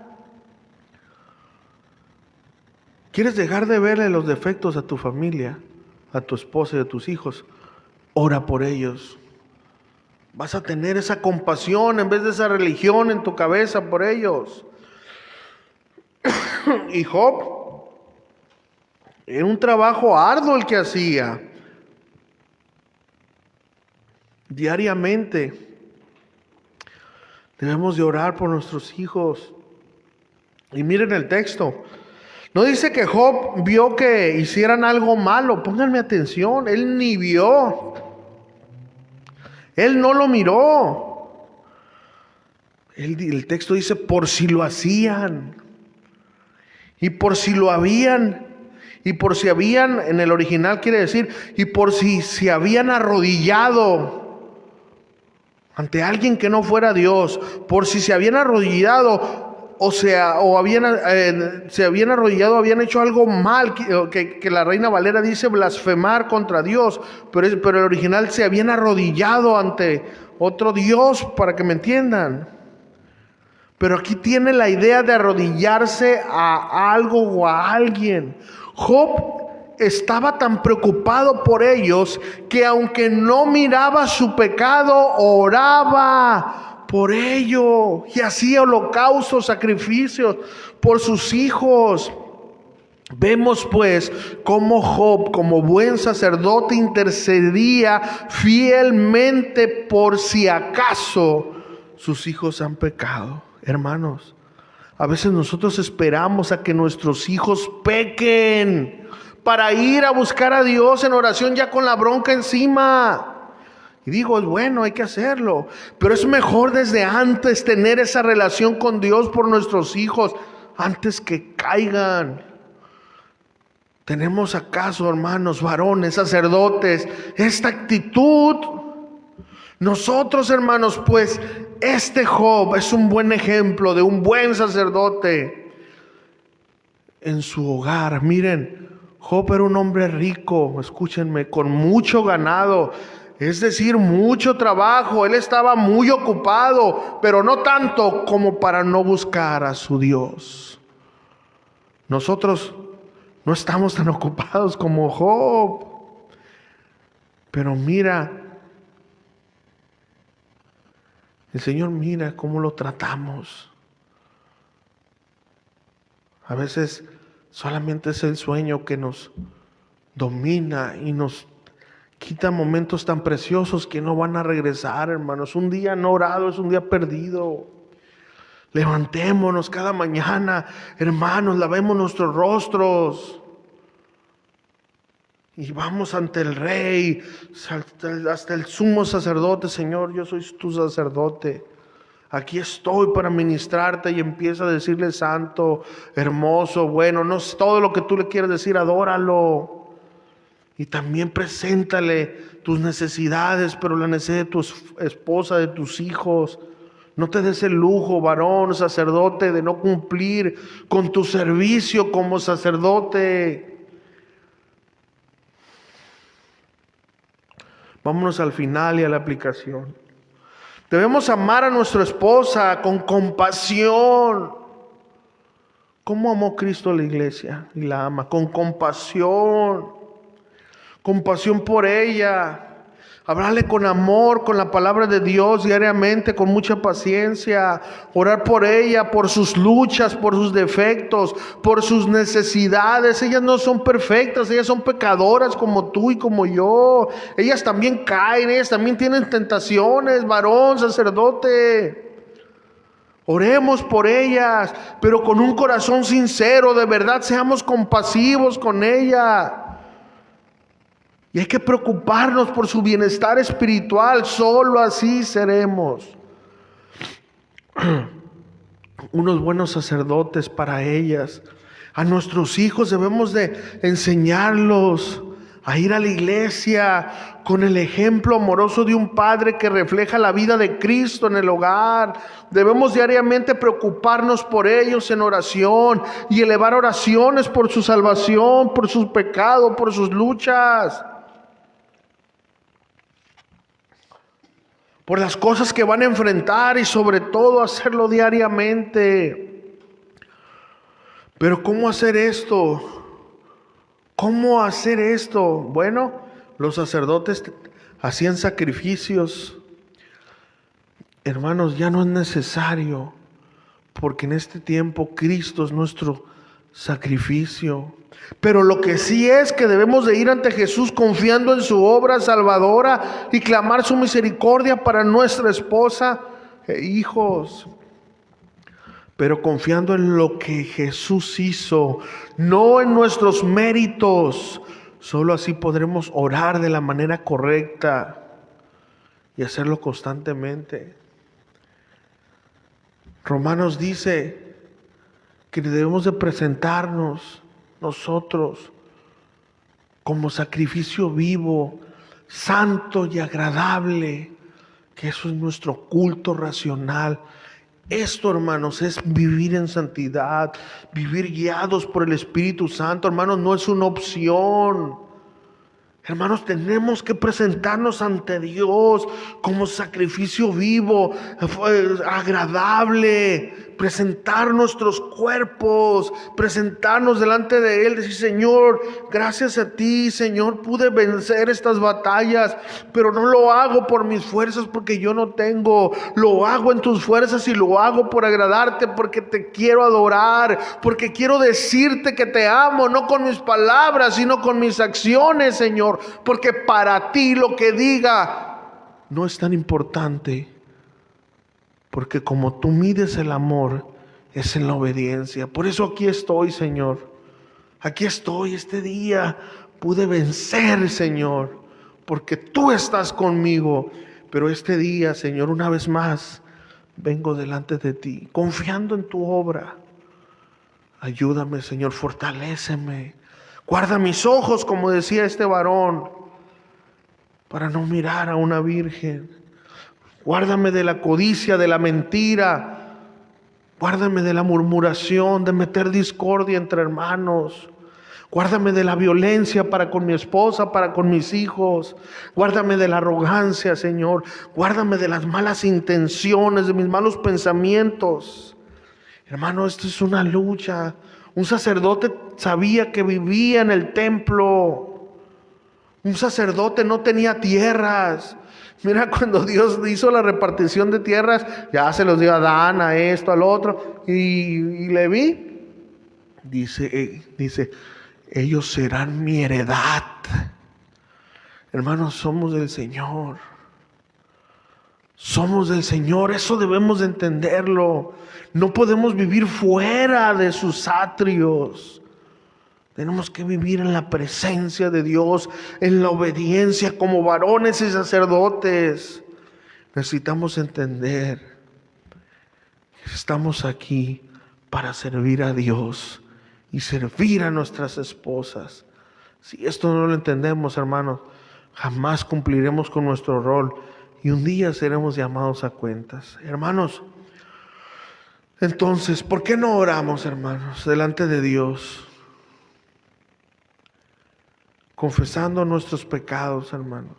¿Quieres dejar de verle los defectos a tu familia, a tu esposa y a tus hijos? Ora por ellos. Vas a tener esa compasión en vez de esa religión en tu cabeza por ellos. Y Job, era un trabajo arduo el que hacía. Diariamente debemos de orar por nuestros hijos. Y miren el texto. No dice que Job vio que hicieran algo malo. Pónganme atención. Él ni vio. Él no lo miró. El texto dice: por si lo hacían. Y por si lo habían. y por si habían, en el original quiere decir, y por si se habían arrodillado ante alguien que no fuera Dios, por si se habían arrodillado, se habían arrodillado, habían hecho algo mal, que la Reina Valera dice blasfemar contra Dios, pero el original se habían arrodillado ante otro Dios, para que me entiendan. Pero aquí tiene la idea de arrodillarse a algo o a alguien. Job estaba tan preocupado por ellos que aunque no miraba su pecado, oraba por ello y hacía holocaustos, sacrificios por sus hijos. Vemos pues cómo Job, como buen sacerdote, intercedía fielmente por si acaso sus hijos han pecado. Hermanos, a veces nosotros esperamos a que nuestros hijos pequen para ir a buscar a Dios en oración ya con la bronca encima. Y digo, es bueno, hay que hacerlo, pero es mejor desde antes tener esa relación con Dios por nuestros hijos antes que caigan. ¿Tenemos acaso, hermanos, varones, sacerdotes, esta actitud? Nosotros, hermanos, pues este Job es un buen ejemplo de un buen sacerdote en su hogar. Miren, Job era un hombre rico, escúchenme, con mucho ganado, es decir, mucho trabajo. Él estaba muy ocupado, pero no tanto como para no buscar a su Dios. Nosotros no estamos tan ocupados como Job, pero mira, el Señor mira cómo lo tratamos. A veces solamente es el sueño que nos domina y nos quita momentos tan preciosos que no van a regresar, hermanos. Un día no orado es un día perdido. Levantémonos cada mañana, hermanos, lavemos nuestros rostros y vamos ante el Rey, hasta el sumo sacerdote. Señor, yo soy tu sacerdote. Aquí estoy para ministrarte, y empieza a decirle santo, hermoso, bueno, no es todo lo que tú le quieres decir, adóralo. Y también preséntale tus necesidades, pero la necesidad de tu esposa, de tus hijos. No te des el lujo, varón, sacerdote, de no cumplir con tu servicio como sacerdote. Vámonos al final y a la aplicación. Debemos amar a nuestra esposa con compasión. ¿Cómo amó Cristo a la iglesia y la ama? Con compasión. Compasión por ella. Hablarle con amor, con la palabra de Dios diariamente, con mucha paciencia. Orar por ella, por sus luchas, por sus defectos, por sus necesidades. Ellas no son perfectas, ellas son pecadoras como tú y como yo. Ellas también caen, ellas también tienen tentaciones, varón, sacerdote. Oremos por ellas, pero con un corazón sincero, de verdad, seamos compasivos con ella. Y hay que preocuparnos por su bienestar espiritual. Solo así seremos unos buenos sacerdotes para ellas. A nuestros hijos debemos de enseñarlos a ir a la iglesia con el ejemplo amoroso de un padre que refleja la vida de Cristo en el hogar. Debemos diariamente preocuparnos por ellos en oración y elevar oraciones por su salvación, por su pecado, por sus luchas, por las cosas que van a enfrentar, y sobre todo hacerlo diariamente. Pero ¿cómo hacer esto? ¿Cómo hacer esto? Bueno, los sacerdotes hacían sacrificios. Hermanos, ya no es necesario, porque en este tiempo Cristo es nuestro sacrificio. Pero lo que sí es que debemos de ir ante Jesús confiando en su obra salvadora y clamar su misericordia para nuestra esposa e hijos. Pero confiando en lo que Jesús hizo, no en nuestros méritos. Solo así podremos orar de la manera correcta y hacerlo constantemente. Romanos dice que debemos de presentarnos nosotros como sacrificio vivo, santo y agradable, que eso es nuestro culto racional. Esto, hermanos, es vivir en santidad, vivir guiados por el Espíritu Santo, hermanos, no es una opción. Hermanos, tenemos que presentarnos ante Dios como sacrificio vivo, agradable, presentar nuestros cuerpos, presentarnos delante de Él, decir: Señor, gracias a ti, Señor, pude vencer estas batallas, pero no lo hago por mis fuerzas, porque yo no tengo, lo hago en tus fuerzas y lo hago por agradarte, porque te quiero adorar, porque quiero decirte que te amo, no con mis palabras, sino con mis acciones, Señor. Porque para ti lo que diga no es tan importante, porque como tú mides el amor es en la obediencia. Por eso aquí estoy, Señor. Aquí estoy este día. Pude vencer, Señor, porque tú estás conmigo. Pero este día, Señor, una vez más vengo delante de ti, confiando en tu obra. Ayúdame, Señor, fortaléceme. Guarda mis ojos, como decía este varón, para no mirar a una virgen. Guárdame de la codicia, de la mentira. Guárdame de la murmuración, de meter discordia entre hermanos. Guárdame de la violencia para con mi esposa, para con mis hijos. Guárdame de la arrogancia, Señor. Guárdame de las malas intenciones, de mis malos pensamientos. Hermano, esto es una lucha. Un sacerdote sabía que vivía en el templo. Un sacerdote no tenía tierras. Mira, cuando Dios hizo la repartición de tierras, ya se los dio a Adán, a esto, al otro. Y Leví dice, ellos serán mi heredad. Hermanos, somos del Señor. Somos del Señor, eso debemos de entenderlo. No podemos vivir fuera de sus atrios. Tenemos que vivir en la presencia de Dios, en la obediencia como varones y sacerdotes. Necesitamos entender que estamos aquí para servir a Dios y servir a nuestras esposas. Si esto no lo entendemos, hermanos, jamás cumpliremos con nuestro rol. Y un día seremos llamados a cuentas. Hermanos, entonces, ¿por qué no oramos, hermanos, delante de Dios? Confesando nuestros pecados, hermanos.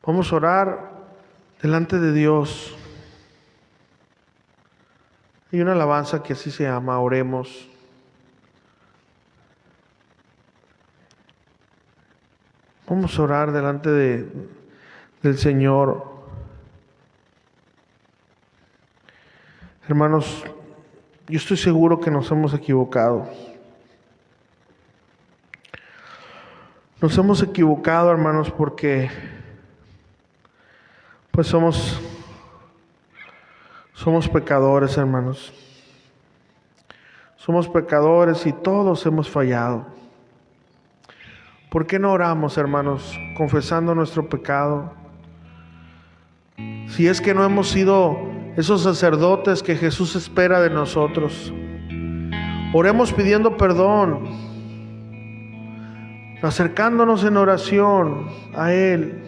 Vamos a orar delante de Dios. Hay una alabanza que así se llama, oremos. Vamos a orar delante del Señor. Hermanos, yo estoy seguro que nos hemos equivocado. Nos hemos equivocado, hermanos, porque pues somos pecadores, hermanos. Somos pecadores y todos hemos fallado. ¿Por qué no oramos, hermanos, confesando nuestro pecado? Si es que no hemos sido esos sacerdotes que Jesús espera de nosotros, oremos pidiendo perdón, acercándonos en oración a Él,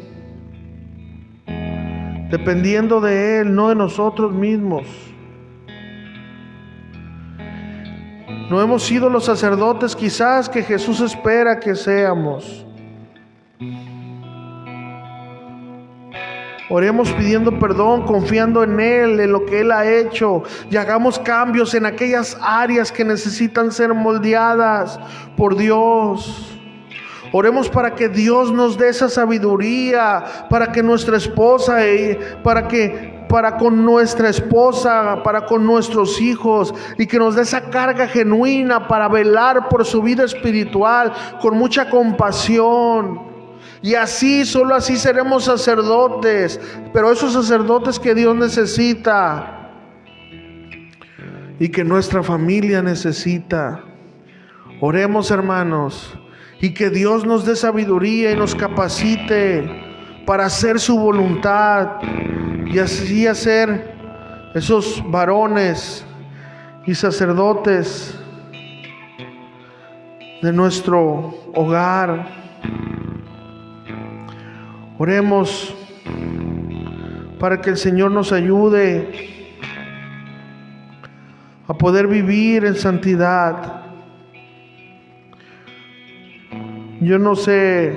dependiendo de Él, no de nosotros mismos. No hemos sido los sacerdotes quizás que Jesús espera que seamos. Oremos pidiendo perdón, confiando en Él, en lo que Él ha hecho, y hagamos cambios en aquellas áreas que necesitan ser moldeadas por Dios. Oremos para que Dios nos dé esa sabiduría, para que nuestra esposa, para con nuestra esposa, para con nuestros hijos, y que nos dé esa carga genuina para velar por su vida espiritual con mucha compasión. Y así, solo así seremos sacerdotes, pero esos sacerdotes que Dios necesita y que nuestra familia necesita. Oremos, hermanos, y que Dios nos dé sabiduría y nos capacite para hacer su voluntad y así hacer esos varones y sacerdotes de nuestro hogar. Oremos para que el Señor nos ayude a poder vivir en santidad. Yo no sé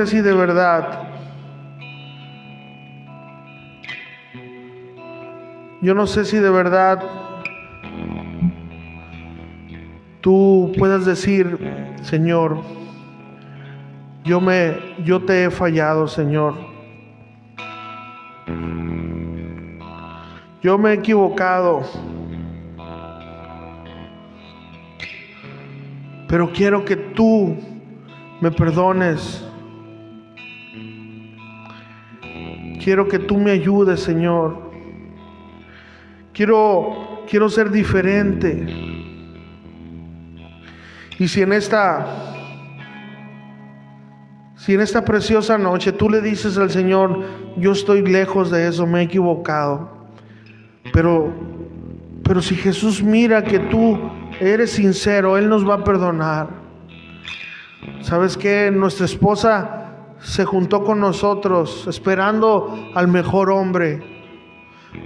si de verdad, tú puedas decir: Señor, yo te he fallado, Señor. Yo me he equivocado. Pero quiero que tú me perdones. Quiero que tú me ayudes, Señor. Quiero ser diferente. Y si en esta preciosa noche tú le dices al Señor: yo estoy lejos de eso, me he equivocado. Pero si Jesús mira que tú eres sincero, Él nos va a perdonar. ¿Sabes qué? Nuestra esposa se juntó con nosotros esperando al mejor hombre.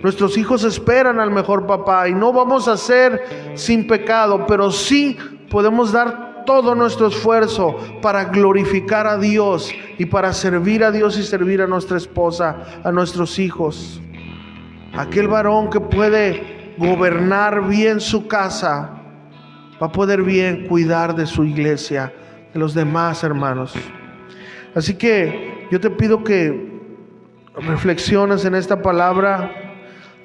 Nuestros hijos esperan al mejor papá, y no vamos a ser sin pecado, pero sí podemos dar todo nuestro esfuerzo para glorificar a Dios y para servir a Dios y servir a nuestra esposa, a nuestros hijos. Aquel varón que puede gobernar bien su casa va a poder bien cuidar de su iglesia, de los demás hermanos. Así que yo te pido que reflexiones en esta palabra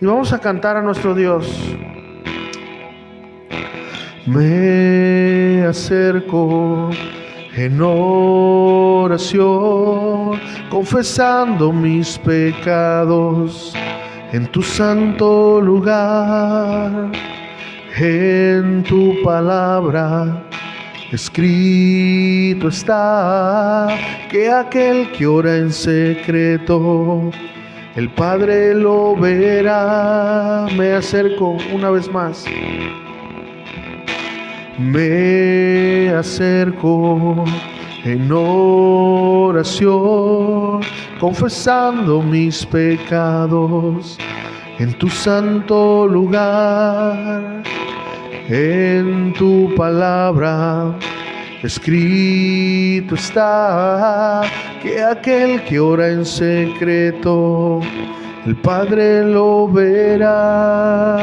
y vamos a cantar a nuestro Dios. Me acerco en oración, confesando mis pecados en tu santo lugar. En tu palabra escrito está que aquel que ora en secreto, el Padre lo verá. Me acerco una vez más. Me acerco en oración, confesando mis pecados en tu santo lugar. En tu palabra escrito está que aquel que ora en secreto, el Padre lo verá.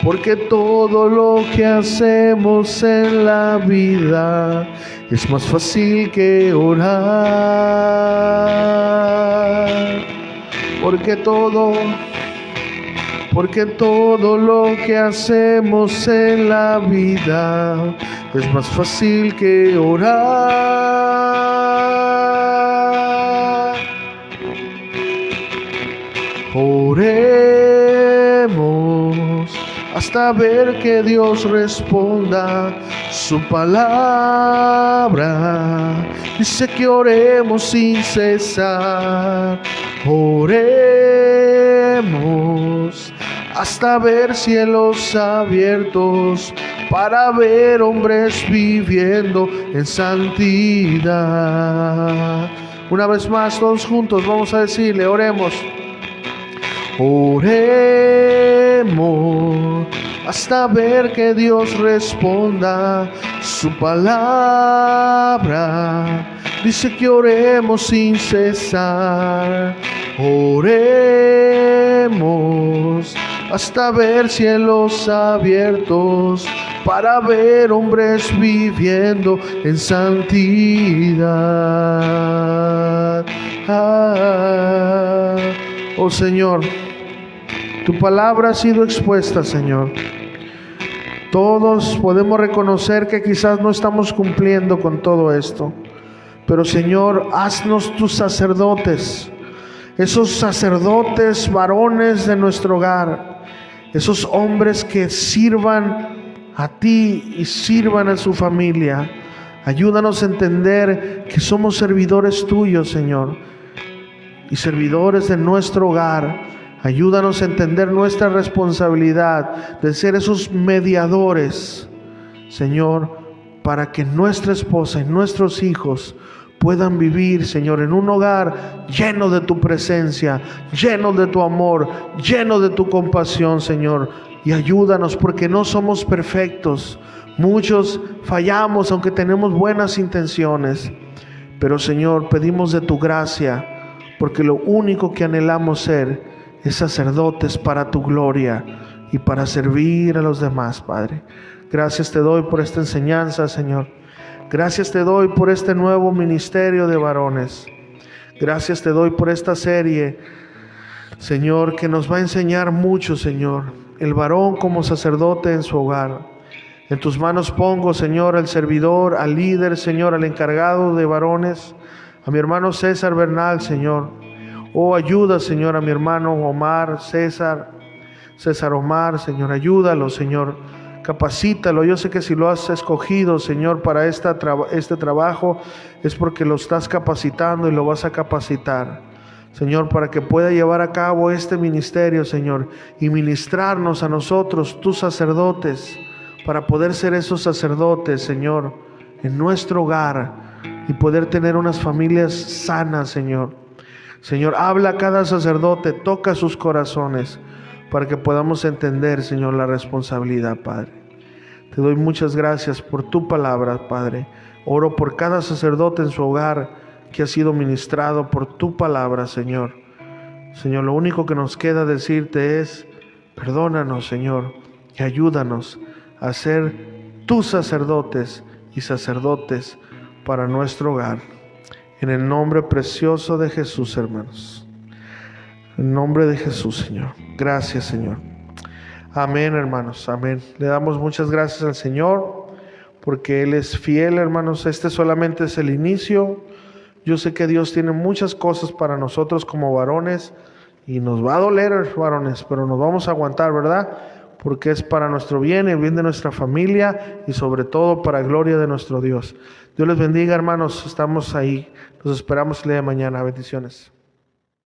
Porque todo lo que hacemos en la vida es más fácil que orar. Porque todo lo que hacemos en la vida es más fácil que orar. Oremos hasta ver que Dios responda. Su palabra dice que oremos sin cesar. Oremos hasta ver cielos abiertos, para ver hombres viviendo en santidad. Una vez más, todos juntos vamos a decirle: oremos. Oremos hasta ver que Dios responda. Su palabra dice que oremos sin cesar. Oremos hasta ver cielos abiertos, para ver hombres viviendo en santidad. Oh Señor, tu palabra ha sido expuesta, Señor. Todos podemos reconocer que quizás no estamos cumpliendo con todo esto, pero Señor, haznos tus sacerdotes, esos sacerdotes varones de nuestro hogar, esos hombres que sirvan a ti y sirvan a su familia. Ayúdanos a entender que somos servidores tuyos, Señor, y servidores de nuestro hogar. Ayúdanos a entender nuestra responsabilidad de ser esos mediadores, Señor, para que nuestra esposa y nuestros hijos puedan vivir, Señor, en un hogar lleno de tu presencia, lleno de tu amor, lleno de tu compasión, Señor. Y ayúdanos, porque no somos perfectos. Muchos fallamos, aunque tenemos buenas intenciones. Pero, Señor, pedimos de tu gracia, porque lo único que anhelamos ser es sacerdotes para tu gloria y para servir a los demás, Padre. Gracias te doy por esta enseñanza, Señor. Gracias te doy por este nuevo ministerio de varones. Gracias te doy por esta serie, Señor, que nos va a enseñar mucho, Señor. El varón como sacerdote en su hogar. En tus manos pongo, Señor, al servidor, al líder, Señor, al encargado de varones, a mi hermano César Bernal, Señor. Oh, ayuda, Señor, a mi hermano Omar, César Omar, Señor, ayúdalo, Señor. Capacítalo. Yo sé que si lo has escogido, Señor, para este trabajo, es porque lo estás capacitando y lo vas a capacitar, Señor, para que pueda llevar a cabo este ministerio, Señor, y ministrarnos a nosotros, tus sacerdotes, para poder ser esos sacerdotes, Señor, en nuestro hogar y poder tener unas familias sanas, Señor. Señor, habla a cada sacerdote, toca sus corazones, para que podamos entender, Señor, la responsabilidad, Padre. Te doy muchas gracias por tu palabra, Padre. Oro por cada sacerdote en su hogar que ha sido ministrado por tu palabra, Señor. Señor, lo único que nos queda decirte es, perdónanos, Señor, y ayúdanos a ser tus sacerdotes y sacerdotes para nuestro hogar. En el nombre precioso de Jesús, hermanos. En nombre de Jesús, Señor. Gracias, Señor. Amén, hermanos. Amén. Le damos muchas gracias al Señor porque Él es fiel, hermanos. Este solamente es el inicio. Yo sé que Dios tiene muchas cosas para nosotros como varones y nos va a doler, varones, pero nos vamos a aguantar, ¿verdad? Porque es para nuestro bien, el bien de nuestra familia y sobre todo para gloria de nuestro Dios. Dios les bendiga, hermanos. Estamos ahí. Los esperamos el día de mañana. Bendiciones.